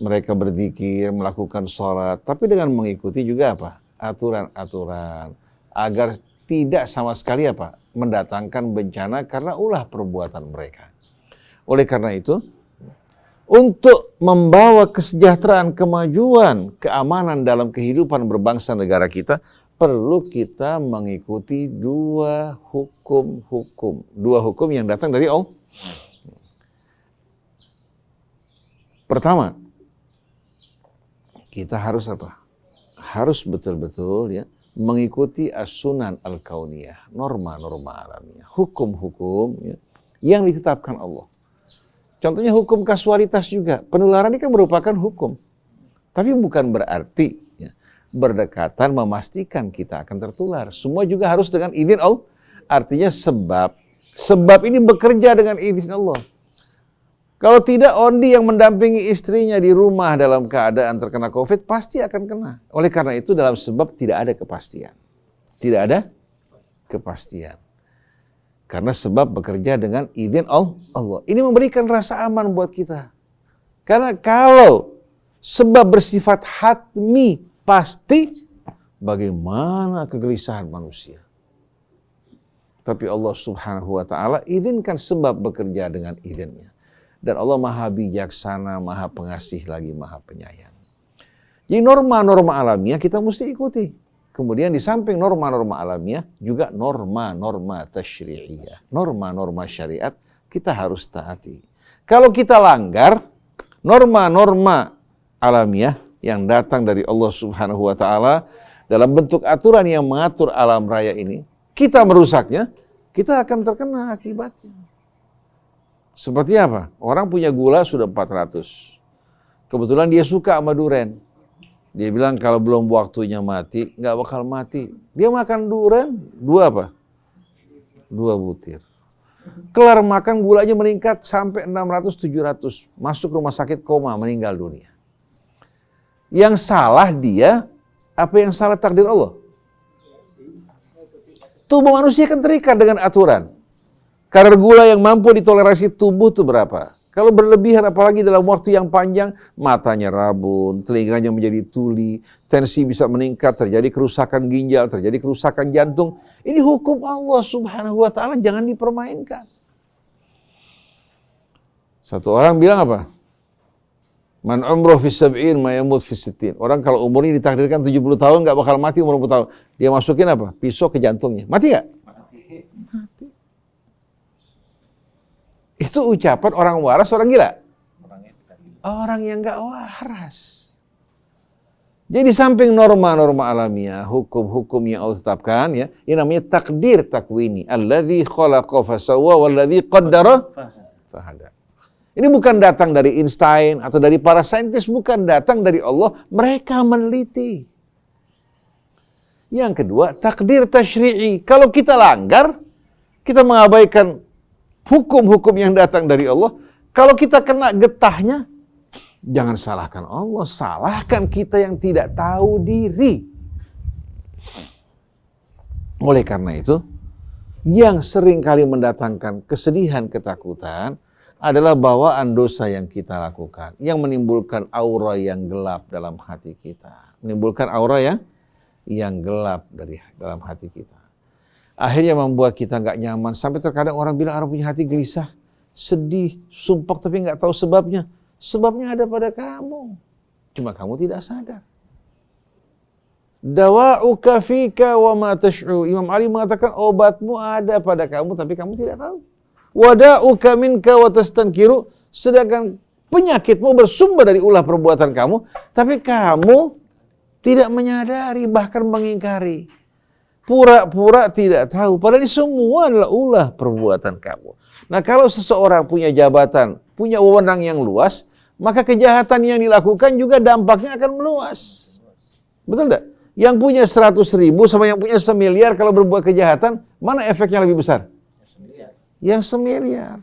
mereka berzikir, melakukan sholat, tapi dengan mengikuti juga aturan-aturan agar tidak sama sekali mendatangkan bencana karena ulah perbuatan mereka. Oleh karena itu, untuk membawa kesejahteraan, kemajuan, keamanan dalam kehidupan berbangsa negara kita, perlu kita mengikuti dua hukum yang datang dari Allah. Pertama, kita harus harus betul-betul ya mengikuti as-sunan al-kauniyah, norma-norma alamiah, hukum-hukum ya, yang ditetapkan Allah. Contohnya hukum kasualitas juga. Penularan ini kan merupakan hukum. Tapi bukan berarti ya, berdekatan memastikan kita akan tertular. Semua juga harus dengan izin Allah. Artinya sebab ini bekerja dengan izin Allah. Kalau tidak, ondi yang mendampingi istrinya di rumah dalam keadaan terkena COVID pasti akan kena. Oleh karena itu dalam sebab tidak ada kepastian. Tidak ada kepastian. Karena sebab bekerja dengan izin Allah. Ini memberikan rasa aman buat kita. Karena kalau sebab bersifat hatmi, pasti, bagaimana kegelisahan manusia. Tapi Allah Subhanahu wa ta'ala izinkan sebab bekerja dengan izinnya. Dan Allah maha bijaksana, maha pengasih lagi, maha penyayang. Jadi norma-norma alamiah kita mesti ikuti. Kemudian di samping norma-norma alamiah, juga norma-norma tasyri'iyah. Norma-norma syariat kita harus taati. Kalau kita langgar norma-norma alamiah yang datang dari Allah Subhanahu wa ta'ala dalam bentuk aturan yang mengatur alam raya ini, kita merusaknya, kita akan terkena akibatnya. Seperti apa? Orang punya gula sudah 400. Kebetulan dia suka sama duren. Dia bilang kalau belum waktunya mati, nggak bakal mati. Dia makan durian, 2 butir. Kelar makan gulanya meningkat sampai 600-700. Masuk rumah sakit koma, meninggal dunia. Yang salah dia, apa yang salah takdir Allah? Tubuh manusia kan terikat dengan aturan. Kadar gula yang mampu ditoleransi tubuh itu berapa? Kalau berlebihan apalagi dalam waktu yang panjang, matanya rabun, telinganya menjadi tuli, tensi bisa meningkat, terjadi kerusakan ginjal, terjadi kerusakan jantung. Ini hukum Allah Subhanahu wa ta'ala, jangan dipermainkan. Satu orang bilang apa? Man umruh fi sab'in ma yamut fi sittin. Orang kalau umurnya ditakdirkan 70 tahun nggak bakal mati umur 40 tahun. Dia masukin apa? Pisau ke jantungnya. Mati nggak? Mati. Itu ucapan orang waras, orang gila? Orang yang nggak waras. Jadi di samping norma-norma alamiah, hukum-hukum yang Allah tetapkan, ya, ini namanya takdir takwini. Alladzi khalaqa fasawwa walladzi qaddara fahada. Ini bukan datang dari Einstein atau dari para saintis, bukan datang dari Allah. Mereka meneliti. Yang kedua, takdir tasyri'i. Kalau kita langgar, kita mengabaikan hukum-hukum yang datang dari Allah, kalau kita kena getahnya, jangan salahkan Allah, salahkan kita yang tidak tahu diri. Oleh karena itu, yang sering kali mendatangkan kesedihan, ketakutan, adalah bawaan dosa yang kita lakukan, yang menimbulkan aura yang gelap dalam hati kita. Menimbulkan aura yang gelap dari dalam hati kita. Akhirnya membuat kita nggak nyaman. Sampai terkadang orang bilang orang punya hati gelisah, sedih, sumpah tapi nggak tahu sebabnya. Sebabnya ada pada kamu. Cuma kamu tidak sadar. Dawa'uka fika wa ma tash'u. Imam Ali mengatakan obatmu ada pada kamu tapi kamu tidak tahu. Wada'uka minka wa tastankiru. Sedangkan penyakitmu bersumber dari ulah perbuatan kamu, tapi kamu tidak menyadari, bahkan mengingkari. Pura-pura tidak tahu. Padahal ini semua adalah ulah perbuatan kamu. Nah, kalau seseorang punya jabatan, punya wewenang yang luas, maka kejahatan yang dilakukan juga dampaknya akan meluas. Betul tidak? Yang punya 100.000 sama yang punya 1 miliar kalau berbuat kejahatan, mana efeknya lebih besar? Yang 1 miliar.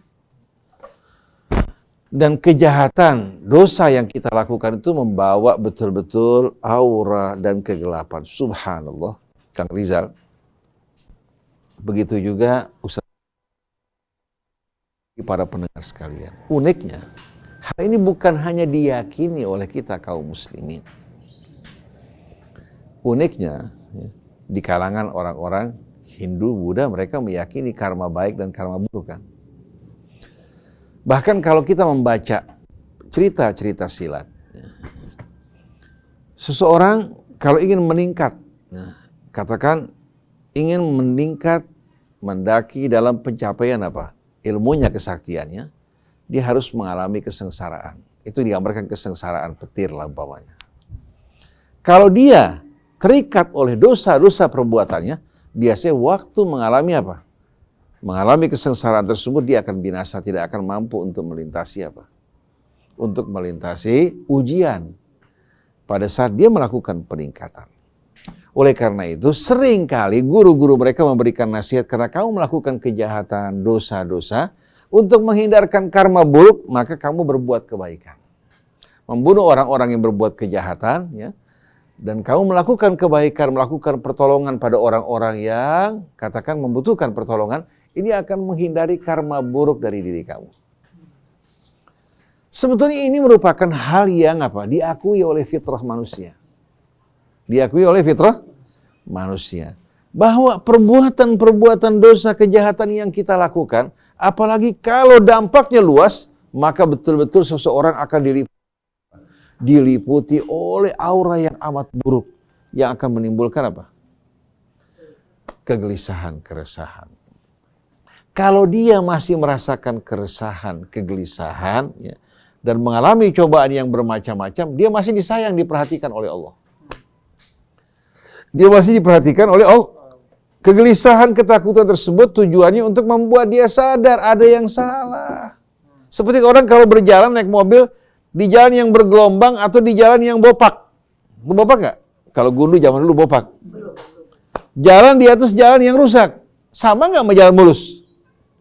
Dan kejahatan, dosa yang kita lakukan itu membawa betul-betul aura dan kegelapan. Subhanallah, Kang Rizal. Begitu juga Ustaz, para pendengar sekalian. Uniknya, hal ini bukan hanya diyakini oleh kita kaum muslimin. Uniknya, di kalangan orang-orang Hindu, Buddha, mereka meyakini karma baik dan karma buruk kan. Bahkan kalau kita membaca cerita-cerita silat, seseorang kalau ingin meningkat, katakan ingin meningkat, mendaki dalam pencapaian apa? Ilmunya, kesaktiannya, dia harus mengalami kesengsaraan. Itu digambarkan kesengsaraan petir lah umpamanya. Kalau dia terikat oleh dosa-dosa perbuatannya, biasanya waktu mengalami apa? Mengalami kesengsaraan tersebut, dia akan binasa, tidak akan mampu untuk melintasi apa? Untuk melintasi ujian pada saat dia melakukan peningkatan. Oleh karena itu, seringkali guru-guru mereka memberikan nasihat, karena kamu melakukan kejahatan, dosa-dosa, untuk menghindarkan karma buruk, maka kamu berbuat kebaikan. Membunuh orang-orang yang berbuat kejahatan, ya, dan kamu melakukan kebaikan, melakukan pertolongan pada orang-orang yang katakan membutuhkan pertolongan, ini akan menghindari karma buruk dari diri kamu. Sebetulnya ini merupakan hal yang apa? Diakui oleh fitrah manusia. Diakui oleh fitrah manusia. Bahwa perbuatan-perbuatan dosa kejahatan yang kita lakukan, apalagi kalau dampaknya luas, maka betul-betul seseorang akan diliputi oleh aura yang amat buruk yang akan menimbulkan apa? Kegelisahan, keresahan. Kalau dia masih merasakan keresahan, kegelisahan, ya, dan mengalami cobaan yang bermacam-macam, dia masih disayang, diperhatikan oleh Allah. Dia masih diperhatikan oleh Allah. Kegelisahan, ketakutan tersebut tujuannya untuk membuat dia sadar ada yang salah. Seperti orang kalau berjalan naik mobil, di jalan yang bergelombang atau di jalan yang bopak. Lu bopak nggak? Kalau gundu zaman dulu bopak. Jalan di atas jalan yang rusak. Sama nggak sama jalan mulus?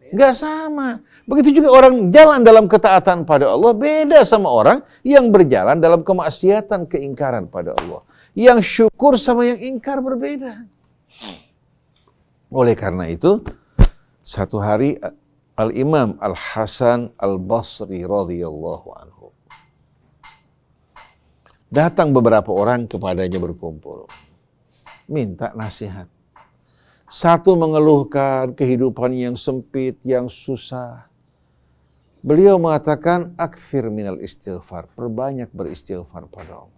Nggak sama. Begitu juga orang jalan dalam ketaatan pada Allah beda sama orang yang berjalan dalam kemaksiatan, keingkaran pada Allah. Yang syukur sama yang ingkar berbeda. Oleh karena itu, satu hari Al-Imam Al-Hasan Al-Basri radhiyallahu anhu, datang beberapa orang kepadanya berkumpul, minta nasihat. Satu mengeluhkan kehidupan yang sempit, yang susah. Beliau mengatakan, akthir minal istighfar, perbanyak beristighfar pada Allah.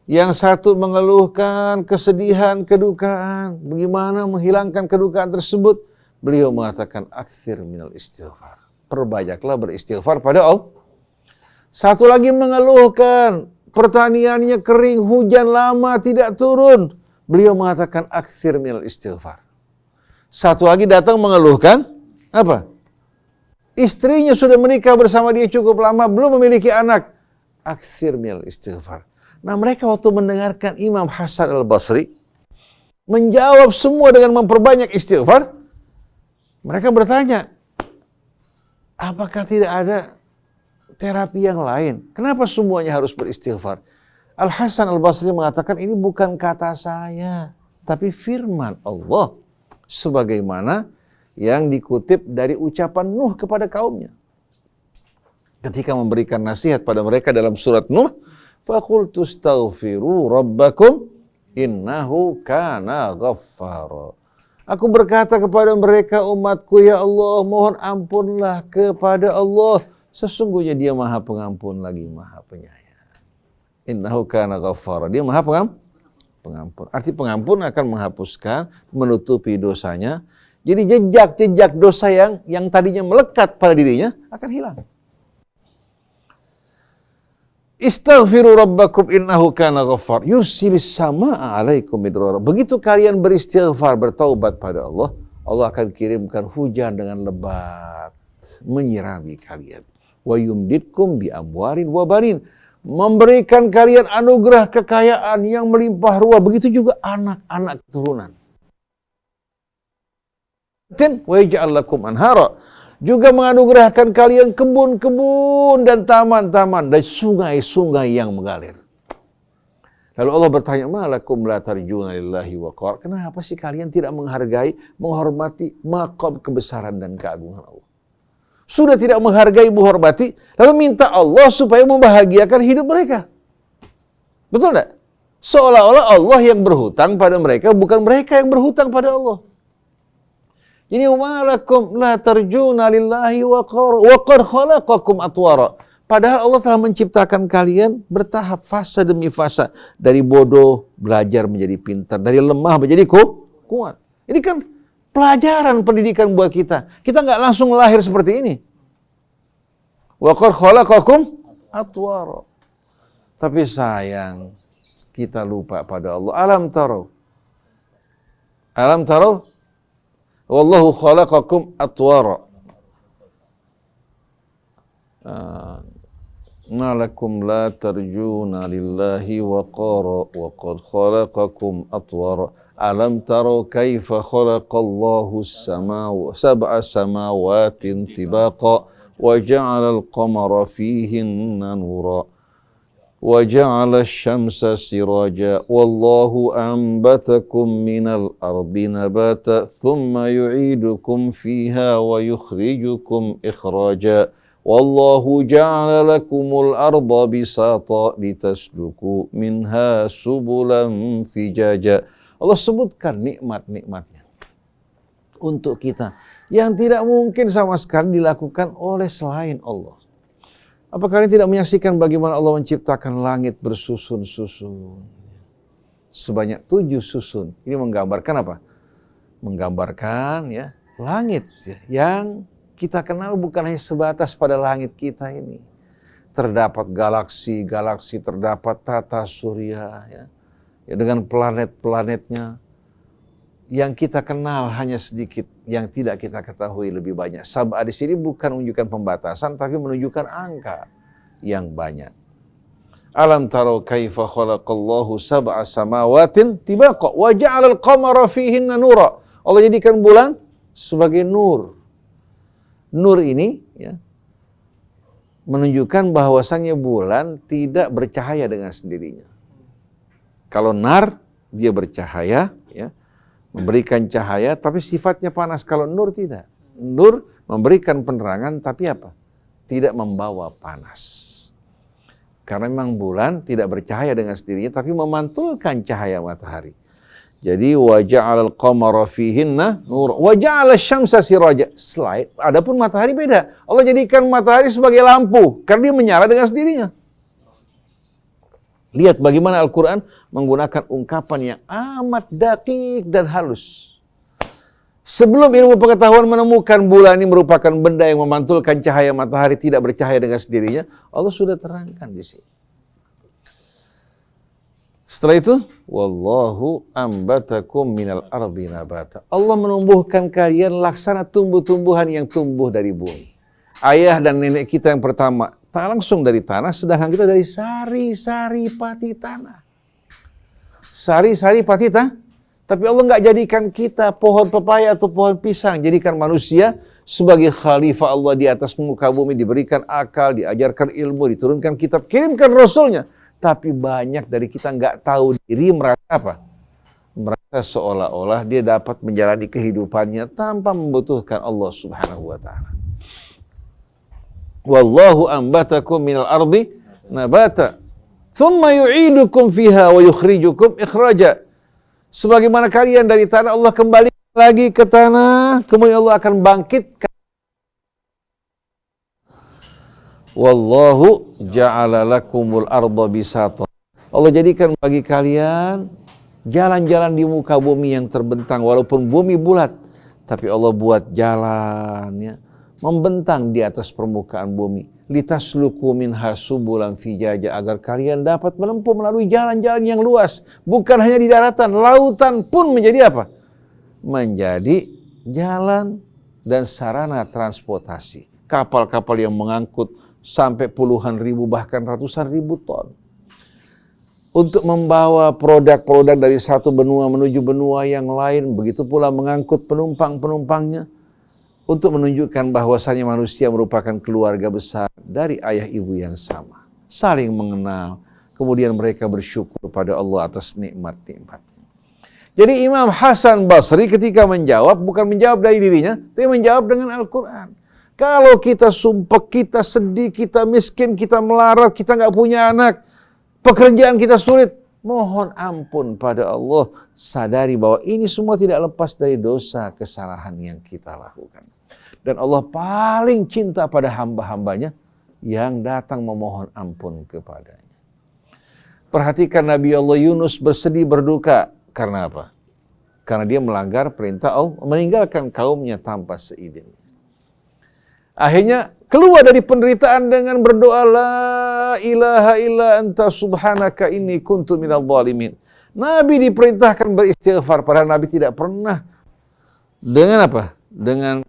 Yang satu mengeluhkan kesedihan, kedukaan, bagaimana menghilangkan kedukaan tersebut. Beliau mengatakan, akthir minal istighfar, perbanyaklah beristighfar pada Allah. Satu lagi mengeluhkan, pertaniannya kering, hujan lama tidak turun. Beliau mengatakan aktsir minal istighfar. Satu lagi datang mengeluhkan, apa? Istrinya sudah menikah bersama dia cukup lama, belum memiliki anak. Aktsir minal istighfar. Nah, mereka waktu mendengarkan Imam Hasan Al-Basri menjawab semua dengan memperbanyak istighfar, mereka bertanya, apakah tidak ada terapi yang lain? Kenapa semuanya harus beristighfar? Al-Hasan Al-Basri mengatakan ini bukan kata saya, tapi firman Allah. Sebagaimana yang dikutip dari ucapan Nuh kepada kaumnya. Ketika memberikan nasihat pada mereka dalam surat Nuh, فَقُلْتُ اسْتَغْفِرُوا رَبَّكُمْ إِنَّهُ كَانَ غَفَّارًا. Aku berkata kepada mereka umatku, ya Allah, mohon ampunlah kepada Allah. Sesungguhnya Dia Maha Pengampun lagi Maha Penyayang. Innahu kana ghaffara. Dia Maha Pengampun. Arti pengampun akan menghapuskan, menutupi dosanya. Jadi jejak-jejak dosa yang tadinya melekat pada dirinya akan hilang. Istaghfiru rabbakum innahu kana ghaffar. Yursilis samaa'a 'alaikum midrara. Begitu kalian beristighfar, bertaubat pada Allah, Allah akan kirimkan hujan dengan lebat menyirami kalian. Wa yumditkum bi amwarin wa banin. Memberikan kalian anugerah kekayaan yang melimpah ruah. Begitu juga anak-anak keturunan. Wa yaj'al lakum anhara. Juga menganugerahkan kalian kebun-kebun dan taman-taman dan sungai-sungai yang mengalir. Lalu Allah bertanya, malakum la tarjuna lillahi waqar. Kenapa sih kalian tidak menghargai, menghormati maqam kebesaran dan keagungan Allah? Sudah tidak menghargai, menghormati, lalu minta Allah supaya membahagiakan hidup mereka. Betul tidak? Seolah-olah Allah yang berhutang pada mereka, bukan mereka yang berhutang pada Allah. Ini malakum la tarjuna lillahi waqar wa qad khalaqakum atwara. Padahal Allah telah menciptakan kalian bertahap, fase demi fase, dari bodoh belajar menjadi pintar, dari lemah menjadi kuat. Ini kan pelajaran pendidikan buat kita. Kita nggak langsung lahir seperti ini. Wa qad khalaqakum atwara. Tapi sayang, kita lupa pada Allah. Alam tarau wallahu khalaqakum atwara. Malakum la tarjuna lillahi waqara wa qad khalaqakum atwara. Alam taro kaifa khalaqallahu sab'a samawatin tibaqa wa ja'ala al-qamara fihinna nura وَجَعَلَ الشَّمْسَ سِرَاجًا وَاللَّهُ أَنبَتَكُم مِّنَ الْأَرْضِ نَبَاتًا ثُمَّ يُعِيدُكُمْ فِيهَا وَيُخْرِجُكُمْ إِخْرَاجًا وَاللَّهُ جَعَلَ لَكُمُ الْأَرْضَ بِسَاطًا لِتَسْلُكُوا مِنْهَا سُبُلًا فِجَاجًا. Allah sebutkan nikmat-nikmatnya untuk kita yang tidak mungkin sama sekali dilakukan oleh selain Allah. Apa kalian tidak menyaksikan bagaimana Allah menciptakan langit bersusun-susun? Sebanyak 7 susun. Ini menggambarkan apa? Menggambarkan ya langit ya, yang kita kenal bukan hanya sebatas pada langit kita ini. Terdapat galaksi-galaksi, terdapat tata surya ya dengan planet-planetnya. Yang kita kenal hanya sedikit, yang tidak kita ketahui lebih banyak. Sab'a di sini bukan menunjukkan pembatasan, tapi menunjukkan angka yang banyak. Alam tarau kaifa khalaqallahu sab'a samawatin tibaqa wa ja'ala al-qamara fihinna nura. Allah jadikan bulan sebagai nur. Nur ini ya menunjukkan bahwasannya bulan tidak bercahaya dengan sendirinya. Kalau nar dia bercahaya ya, memberikan cahaya, tapi sifatnya panas. Kalau nur tidak. Nur memberikan penerangan, tapi apa? Tidak membawa panas. Karena memang bulan tidak bercahaya dengan sendirinya, tapi memantulkan cahaya matahari. Jadi wa ja'alal qamara fihinna nur wa ja'ala syamsa siraja. Adapun matahari beda. Allah jadikan matahari sebagai lampu, karena dia menyala dengan sendirinya. Lihat bagaimana Al-Quran menggunakan ungkapan yang amat dakik dan halus. Sebelum ilmu pengetahuan menemukan bulan ini merupakan benda yang memantulkan cahaya matahari, tidak bercahaya dengan sendirinya, Allah sudah terangkan di sini. Setelah itu, wallahu ambatakum minal ardi nabata. Allah menumbuhkan kalian laksana tumbuh-tumbuhan yang tumbuh dari bumi. Ayah dan nenek kita yang pertama tak langsung dari tanah, sedangkan kita dari sari-sari pati tanah. Sari-sari pati tanah. Tapi Allah nggak jadikan kita pohon pepaya atau pohon pisang. Jadikan manusia sebagai khalifah Allah di atas muka bumi. Diberikan akal, diajarkan ilmu, diturunkan kitab, kirimkan Rasulnya. Tapi banyak dari kita nggak tahu diri, merasa apa? Merasa seolah-olah dia dapat menjalani kehidupannya tanpa membutuhkan Allah Subhanahu wa ta'ala. Wallahu ambatakum minal ardi nabata thumma yu'idukum fiha wa yukhrijukum ikhraja. Sebagaimana kalian dari tanah, Allah kembali lagi ke tanah, kemudian Allah akan bangkitkan. Wallahu ja'ala lakumul arda bisata. Allah jadikan bagi kalian jalan-jalan di muka bumi yang terbentang, walaupun bumi bulat, tapi Allah buat jalannya membentang di atas permukaan bumi. Litasluku minha subulan fijaja, agar kalian dapat menempuh melalui jalan-jalan yang luas. Bukan hanya di daratan, lautan pun menjadi apa? Menjadi jalan dan sarana transportasi. Kapal-kapal yang mengangkut sampai puluhan ribu bahkan ratusan ribu ton. Untuk membawa produk-produk dari satu benua menuju benua yang lain, begitu pula mengangkut penumpang-penumpangnya, untuk menunjukkan bahwasannya manusia merupakan keluarga besar dari ayah ibu yang sama, saling mengenal, kemudian mereka bersyukur pada Allah atas nikmat-nikmat. Jadi Imam Hasan Basri ketika menjawab, bukan menjawab dari dirinya, tapi menjawab dengan Al-Quran. Kalau kita sumpah, kita sedih, kita miskin, kita melarat, kita nggak punya anak, pekerjaan kita sulit, mohon ampun pada Allah. Sadari bahwa ini semua tidak lepas dari dosa kesalahan yang kita lakukan. Dan Allah paling cinta pada hamba-hambanya yang datang memohon ampun kepadanya. Perhatikan Nabi Allah Yunus bersedih berduka. Karena apa? Karena dia melanggar perintah Allah, meninggalkan kaumnya tanpa seizin. Akhirnya keluar dari penderitaan dengan berdoa, la ilaha illa anta subhanaka inni kuntu minadh dhalimin. Nabi diperintahkan beristighfar, padahal Nabi tidak pernah dengan apa? Dengan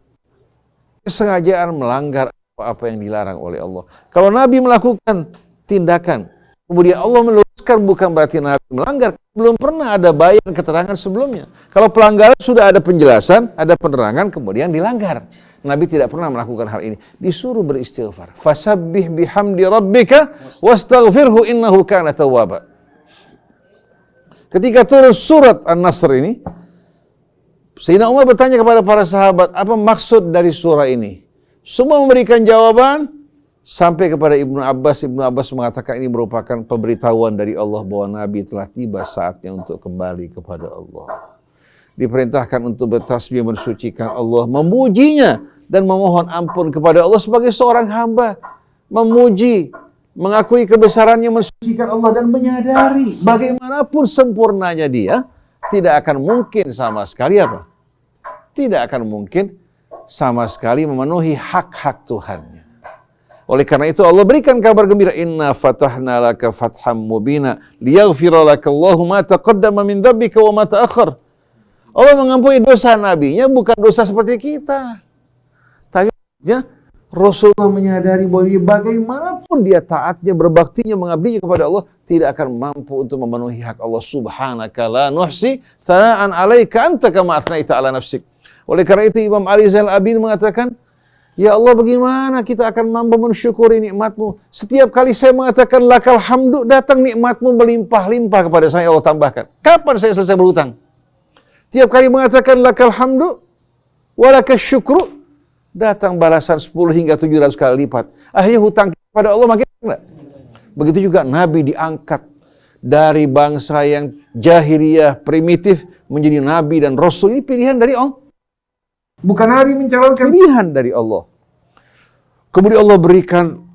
kesengajaan melanggar apa yang dilarang oleh Allah. Kalau Nabi melakukan tindakan, kemudian Allah meluruskan, bukan berarti Nabi melanggar. Belum pernah ada bayan keterangan sebelumnya. Kalau pelanggaran sudah ada penjelasan, ada penerangan, kemudian dilanggar. Nabi tidak pernah melakukan hal ini. Disuruh beristighfar. Fasabbih bihamdi rabbika wastaghfirhu innahu kana tawwaba. Ketika turun surat An-Nasr ini, Sayyidina Umar bertanya kepada para sahabat, apa maksud dari surah ini? Semua memberikan jawaban sampai kepada Ibnu Abbas. Ibnu Abbas mengatakan ini merupakan pemberitahuan dari Allah bahwa Nabi telah tiba saatnya untuk kembali kepada Allah. Diperintahkan untuk bertasbih mensucikan Allah, memujinya dan memohon ampun kepada Allah sebagai seorang hamba. Memuji, mengakui kebesarannya, mensucikan Allah dan menyadari bagaimanapun sempurnanya dia, tidak akan mungkin sama sekali apa? Tidak akan mungkin sama sekali memenuhi hak-hak Tuhannya. Oleh karena itu Allah berikan kabar gembira, inna fatahna laka fatham mubina liyaghfira laka Allahu ma taqaddama min dzambika wa ma ta'akhkhar. Allah mengampuni dosa nabinya, bukan dosa seperti kita. Tapi ya, Rasulullah menyadari bahwa bagaimanapun dia taatnya, berbaktinya, mengabdinya kepada Allah, tidak akan mampu untuk memenuhi hak Allah. Subhanaka la nuhsi thana'an 'alaika anta kama athnaita 'ala nafsik. Oleh karena itu Imam Ali Zainal Abidin mengatakan, ya Allah, bagaimana kita akan mampu mensyukuri nikmat-Mu? Setiap kali saya mengatakan lakal hamdu, datang nikmat-Mu berlimpah-limpah kepada saya. Allah tambahkan, kapan saya selesai berhutang? Tiap kali mengatakan lakal hamdu walakas syukru, datang balasan 10 hingga 700 kali lipat. Akhirnya hutang kepada Allah makin enggak. Begitu juga Nabi diangkat dari bangsa yang jahiliyah primitif menjadi Nabi dan Rasul. Ini pilihan dari Allah. Bukan Nabi mencalonkan, pilihan dari Allah. Kemudian Allah berikan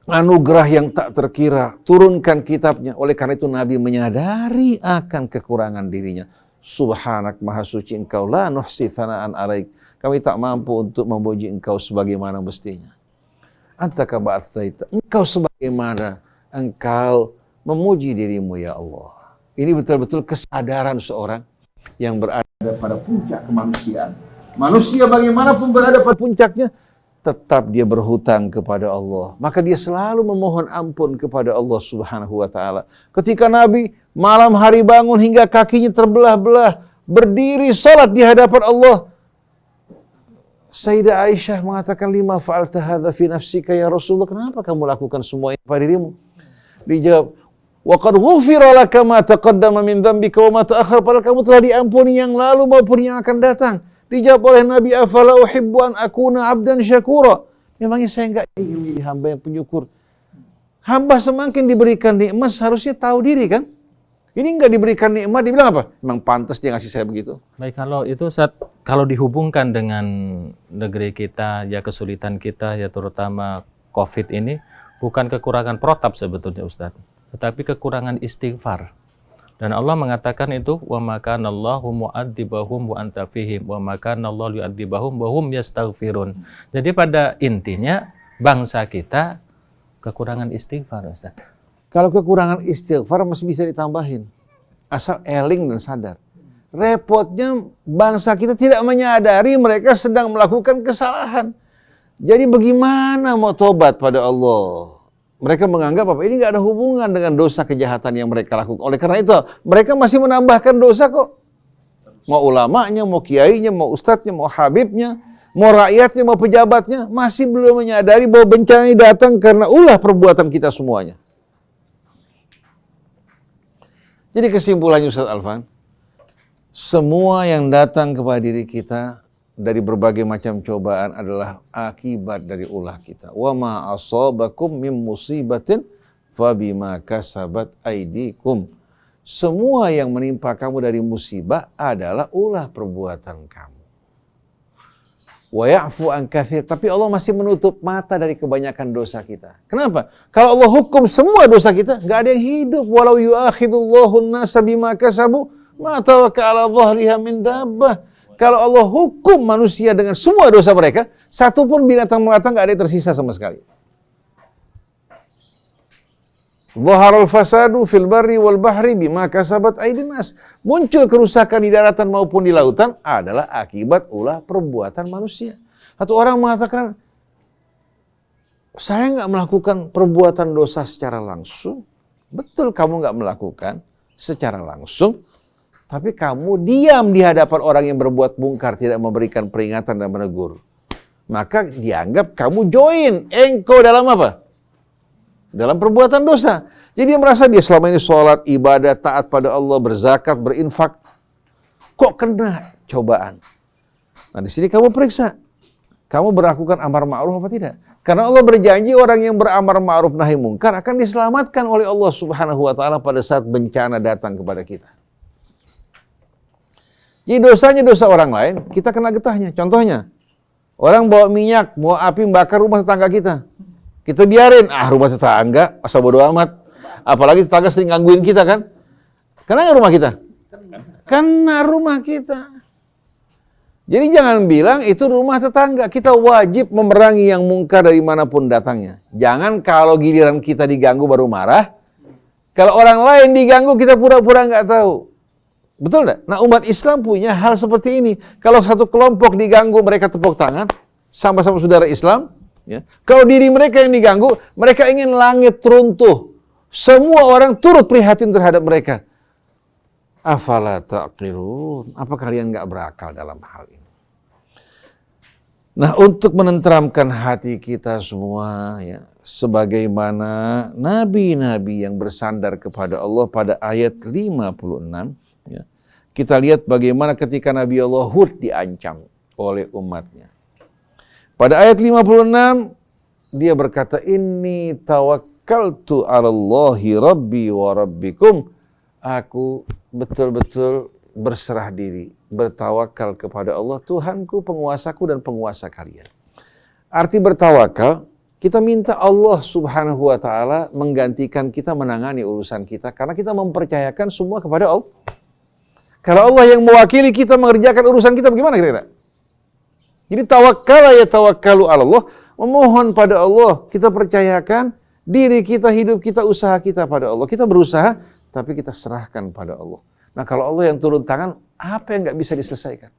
anugerah yang tak terkira, turunkan kitabnya. Oleh karena itu Nabi menyadari akan kekurangan dirinya. Subhanak, maha suci engkau, la nuhsi thana'an 'alaik. Kami tak mampu untuk memuji engkau sebagaimana mestinya. Anta kama athnaita, engkau sebagaimana engkau memuji dirimu ya Allah. Ini betul-betul kesadaran seorang yang berada pada puncak kemanusiaan. Manusia bagaimanapun berada pada puncaknya, tetap dia berhutang kepada Allah. Maka dia selalu memohon ampun kepada Allah Subhanahu wa ta'ala. Ketika Nabi malam hari bangun hingga kakinya terbelah-belah, berdiri salat di hadapan Allah, Sayyidah Aisyah mengatakan, lima fa'alta hadza fi nafsika ya Rasulullah, kenapa kamu lakukan semua ini pada dirimu? Dijawab, wa qad ghufira laka ma taqaddama min dzambika wa ma ta'akhkhar, padahal kamu telah diampuni yang lalu maupun yang akan datang. Dijawab oleh Nabi, afala uhibbu an akuna abdan syakura. Memangnya saya enggak ingin menjadi hamba yang penyukur. Hamba semakin diberikan nikmat seharusnya tahu diri kan? Ini nggak diberikan nikmat, dibilang apa? Memang pantas dia ngasih saya begitu. Baik, kalau itu Ustaz, kalau dihubungkan dengan negeri kita, ya kesulitan kita, ya terutama COVID ini, bukan kekurangan protap sebetulnya Ustaz, tetapi kekurangan istighfar. Dan Allah mengatakan itu, wa makanallahu mu'adzibahum wa anta fihim, wa makanallahu yu'adzibahum wa hum yastaghfirun. Jadi pada intinya, bangsa kita kekurangan istighfar Ustaz. Kalau kekurangan istighfar masih bisa ditambahin. Asal eling dan sadar. Repotnya bangsa kita tidak menyadari mereka sedang melakukan kesalahan. Jadi bagaimana mau tobat pada Allah? Mereka menganggap apa? Ini nggak ada hubungan dengan dosa kejahatan yang mereka lakukan. Oleh karena itu, mereka masih menambahkan dosa kok. Mau ulamanya, mau kiainya, mau ustadznya, mau habibnya, mau rakyatnya, mau pejabatnya, masih belum menyadari bahwa bencana ini datang karena ulah perbuatan kita semuanya. Jadi kesimpulannya Ustaz Alfan, semua yang datang kepada diri kita dari berbagai macam cobaan adalah akibat dari ulah kita. Wa ma asabakum min musibatin fabima kasabat aydikum. Semua yang menimpa kamu dari musibah adalah ulah perbuatan kamu. Wa ya'fu an katsir, tapi Allah masih menutup mata dari kebanyakan dosa kita. Kenapa? Kalau Allah hukum semua dosa kita, enggak ada yang hidup. Walau yu'akhidullahu an-nasa bima kasabu, ma taraka 'ala dhahriha min dabbah. Kalau Allah hukum manusia dengan semua dosa mereka, satu pun binatang melata enggak ada yang tersisa sama sekali. Dhaharal fasadu fil barri wal bahri bima kasabat aydin nas. Muncul kerusakan di daratan maupun di lautan adalah akibat ulah perbuatan manusia. Satu orang mengatakan, saya nggak melakukan perbuatan dosa secara langsung. Betul, kamu nggak melakukan secara langsung, tapi kamu diam di hadapan orang yang berbuat mungkar, tidak memberikan peringatan dan menegur. Maka dianggap kamu join, engkau dalam apa? Dalam perbuatan dosa. Jadi dia merasa dia selama ini sholat, ibadah, taat pada Allah, berzakat, berinfak. Kok kena cobaan? Nah di sini kamu periksa. Kamu melakukan amar ma'ruf apa tidak? Karena Allah berjanji orang yang beramar ma'ruf nahi mungkar akan diselamatkan oleh Allah Subhanahu wa ta'ala pada saat bencana datang kepada kita. Jadi dosanya dosa orang lain, kita kena getahnya. Contohnya, orang bawa minyak, mau api bakar rumah tetangga kita. Kita biarin, rumah tetangga, asal bodo amat. Apalagi tetangga sering gangguin kita kan. Kena nggak rumah kita? Kena rumah kita. Jadi jangan bilang itu rumah tetangga. Kita wajib memerangi yang mungkar dari manapun datangnya. Jangan kalau giliran kita diganggu baru marah. Kalau orang lain diganggu kita pura-pura nggak tahu. Betul nggak? Nah umat Islam punya hal seperti ini. Kalau satu kelompok diganggu mereka tepuk tangan. Sama-sama saudara Islam. Ya. Kalau diri mereka yang diganggu, mereka ingin langit runtuh. Semua orang turut prihatin terhadap mereka. Afala taqilun? Apa kalian nggak berakal dalam hal ini? Nah, untuk menenteramkan hati kita semua, ya, sebagaimana nabi-nabi yang bersandar kepada Allah pada ayat 56, ya, kita lihat bagaimana ketika Nabi Allah Hud diancam oleh umatnya. Pada ayat 56, dia berkata, Inni tawakkaltu 'alallahi rabbi wa rabbikum. Aku betul-betul berserah diri, bertawakal kepada Allah, Tuhanku, penguasaku dan penguasa kalian. Arti bertawakal, kita minta Allah Subhanahu wa ta'ala menggantikan kita menangani urusan kita, karena kita mempercayakan semua kepada Allah. Kalau Allah yang mewakili kita mengerjakan urusan kita, bagaimana kira-kira? Jadi tawakkal ya tawakkalu ala Allah, memohon pada Allah, kita percayakan diri kita, hidup kita, usaha kita pada Allah. Kita berusaha, tapi kita serahkan pada Allah. Nah kalau Allah yang turun tangan, apa yang nggak bisa diselesaikan?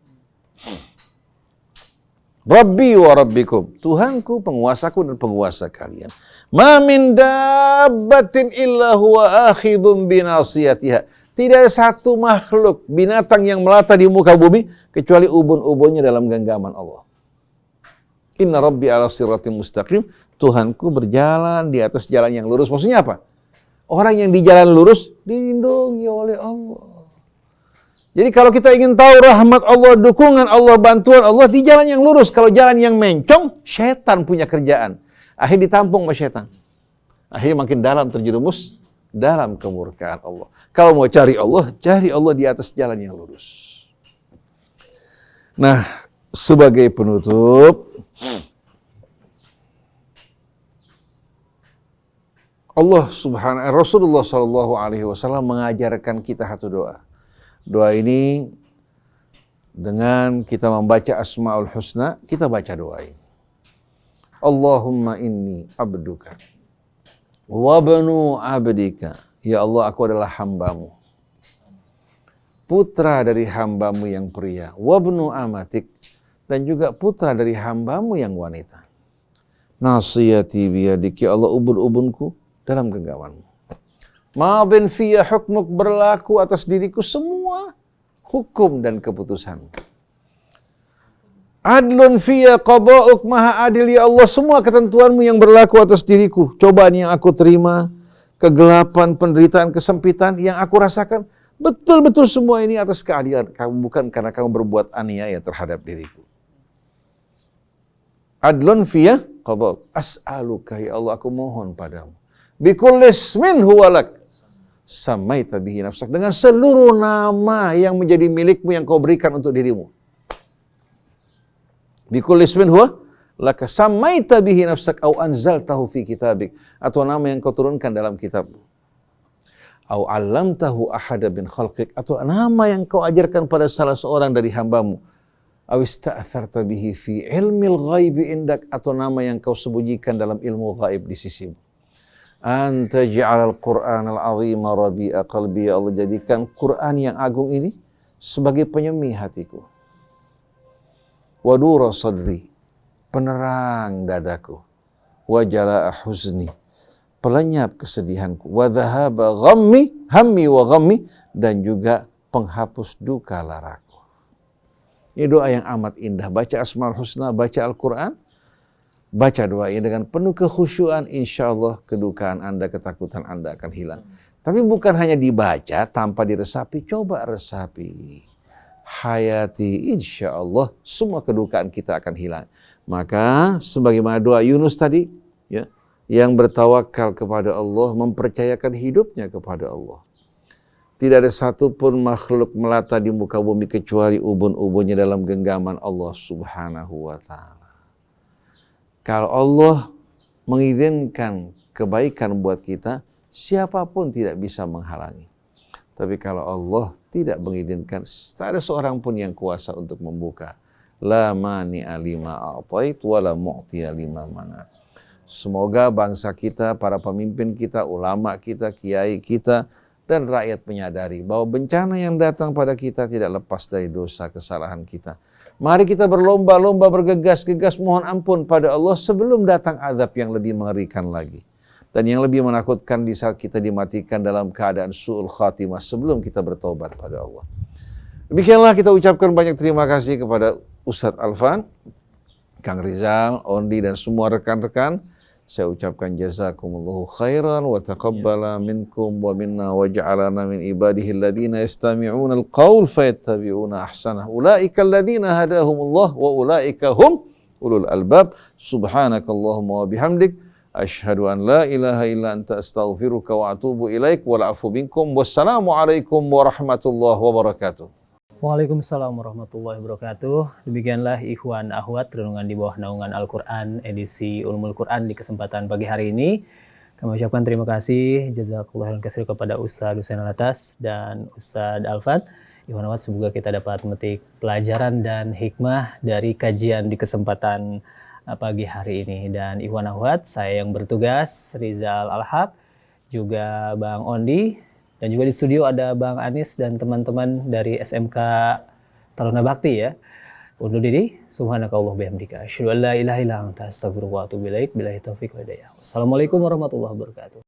Rabbi wa rabbikum, Tuhanku, penguasaku dan penguasa kalian. Ma min dabbatin illa huwa akhidun binasiyatiha. Tidak ada satu makhluk, binatang yang melata di muka bumi, kecuali ubun-ubunnya dalam genggaman Allah. Inna rabbi ala siratim mustaqim. Tuhanku berjalan di atas jalan yang lurus. Maksudnya apa? Orang yang di jalan lurus, dilindungi oleh Allah. Jadi kalau kita ingin tahu rahmat Allah, dukungan Allah, bantuan Allah, di jalan yang lurus. Kalau jalan yang mencong, syaitan punya kerjaan. Akhirnya ditampung sama syaitan. Akhirnya makin dalam terjerumus dalam kemurkaan Allah. Kalau mau cari Allah di atas jalan yang lurus. Nah, sebagai penutup, Rasulullah Shallallahu Alaihi Wasallam mengajarkan kita satu doa. Doa ini dengan kita membaca Asmaul Husna, kita baca doa ini. Allahumma inni abduka wabnu abdika. Ya Allah, aku adalah hambamu, putra dari hambamu yang pria, wabnu amatik, dan juga putra dari hambamu yang wanita. Nasiyati biyadik, ya Allah, ubun-ubunku dalam genggamanmu. Madin fiyya hukmuk, berlaku atas diriku semua hukum dan keputusanmu. Adlun fiyya qada'uk, maha adil ya Allah, semua ketentuanmu yang berlaku atas diriku. Cobaan yang aku terima, kegelapan, penderitaan, kesempitan yang aku rasakan, betul-betul semua ini atas keadilan kamu, bukan karena kamu berbuat aniaya terhadap diriku. Adlun fiyya qada'uk, as'aluka ya Allah, aku mohon padamu, bikulli ismin huwalak samaita bihi nafsak, dengan seluruh nama yang menjadi milikmu yang kau berikan untuk dirimu. Bikulli ismin huwa laka samaita bihi nafsak au anzaltahu fi kitabik, atau nama yang kau turunkan dalam kitabmu. Au 'allamtahu ahada bin khalqik, atau nama yang kau ajarkan pada salah seorang dari hambamu. Au ista'tharta bihi fi ilmil ghaibi indak, atau nama yang kau sembunyikan dalam ilmu ghaib di sisimu. Anta ja'alal Qur'anal 'azima rabi'a qalbi, ya Allah, jadikan Quran yang agung ini sebagai penyemih hatiku. Wa nura sadri, penerang dadaku. Wa jalaa huzni, pelenyap kesedihanku. Wa dhahaba ghammi, hammi wa ghammi, dan juga penghapus duka laraku. Ini doa yang amat indah. Baca Asmaul Husna, baca Al-Quran, baca doa ini dengan penuh kekhusyuan, insya Allah kedukaan Anda, ketakutan Anda akan hilang. Tapi bukan hanya dibaca tanpa diresapi, coba resapi. Hayati, insya Allah semua kedukaan kita akan hilang. Maka sebagaimana doa Yunus tadi, ya, yang bertawakal kepada Allah, mempercayakan hidupnya kepada Allah. Tidak ada satupun makhluk melata di muka bumi kecuali ubun-ubunnya dalam genggaman Allah Subhanahu wa ta'ala. Kalau Allah mengizinkan kebaikan buat kita, siapapun tidak bisa menghalangi. Tapi kalau Allah tidak mengizinkan, tak ada seorang pun yang kuasa untuk membuka. La mani'a lima a'tait wa la mu'tiya lima mana'. Semoga bangsa kita, para pemimpin kita, ulama kita, kiai kita, dan rakyat menyadari bahwa bencana yang datang pada kita tidak lepas dari dosa kesalahan kita. Mari kita berlomba-lomba, bergegas-gegas mohon ampun pada Allah sebelum datang azab yang lebih mengerikan lagi. Dan yang lebih menakutkan di saat kita dimatikan dalam keadaan su'ul khatimah sebelum kita bertobat pada Allah. Demikianlah kita ucapkan banyak terima kasih kepada Ustadz Alfan, Kang Rizal, Ondi, dan semua rekan-rekan. Saya ucapkan jazakumullahu khairan wa taqabbala minkum wa minna wa ja'alana min ibadihi alladhina yastami'una al-qawl fayattabi'una ahsanah. Ulaika alladhina hadahumullah wa ulaika hum ulul albab. Subhanakallahumma wa bihamdik, asyhadu an la ilaha illa anta astaghfiruka wa atubu ilaik, wal afu minkum. Wassalamualaikum warahmatullahi wabarakatuh. Waalaikumsalam warahmatullahi wabarakatuh. Demikianlah ikhwan akhwat renungan di bawah naungan Al-Quran edisi Ulumul Quran di kesempatan pagi hari ini. Kami ucapkan terima kasih jazakallahu khairan katsir kepada Ustadz Husain Alatas dan Ustadz Alfan. Ikhwan akhwat, semoga kita dapat memetik pelajaran dan hikmah dari kajian di kesempatan pagi hari ini. Dan ikhwan akhwat, saya yang bertugas Rizal Al-Haq, juga Bang Ondi, dan juga di studio ada Bang Anis dan teman-teman dari SMK Taruna Bakti ya. Undur diri, subhanakallah bihamdika, asyhadu an la ilaha illa anta astaghfiruka wa atubu ilaik, billahi taufiq wal hidayah. Wassalamualaikum warahmatullahi wabarakatuh.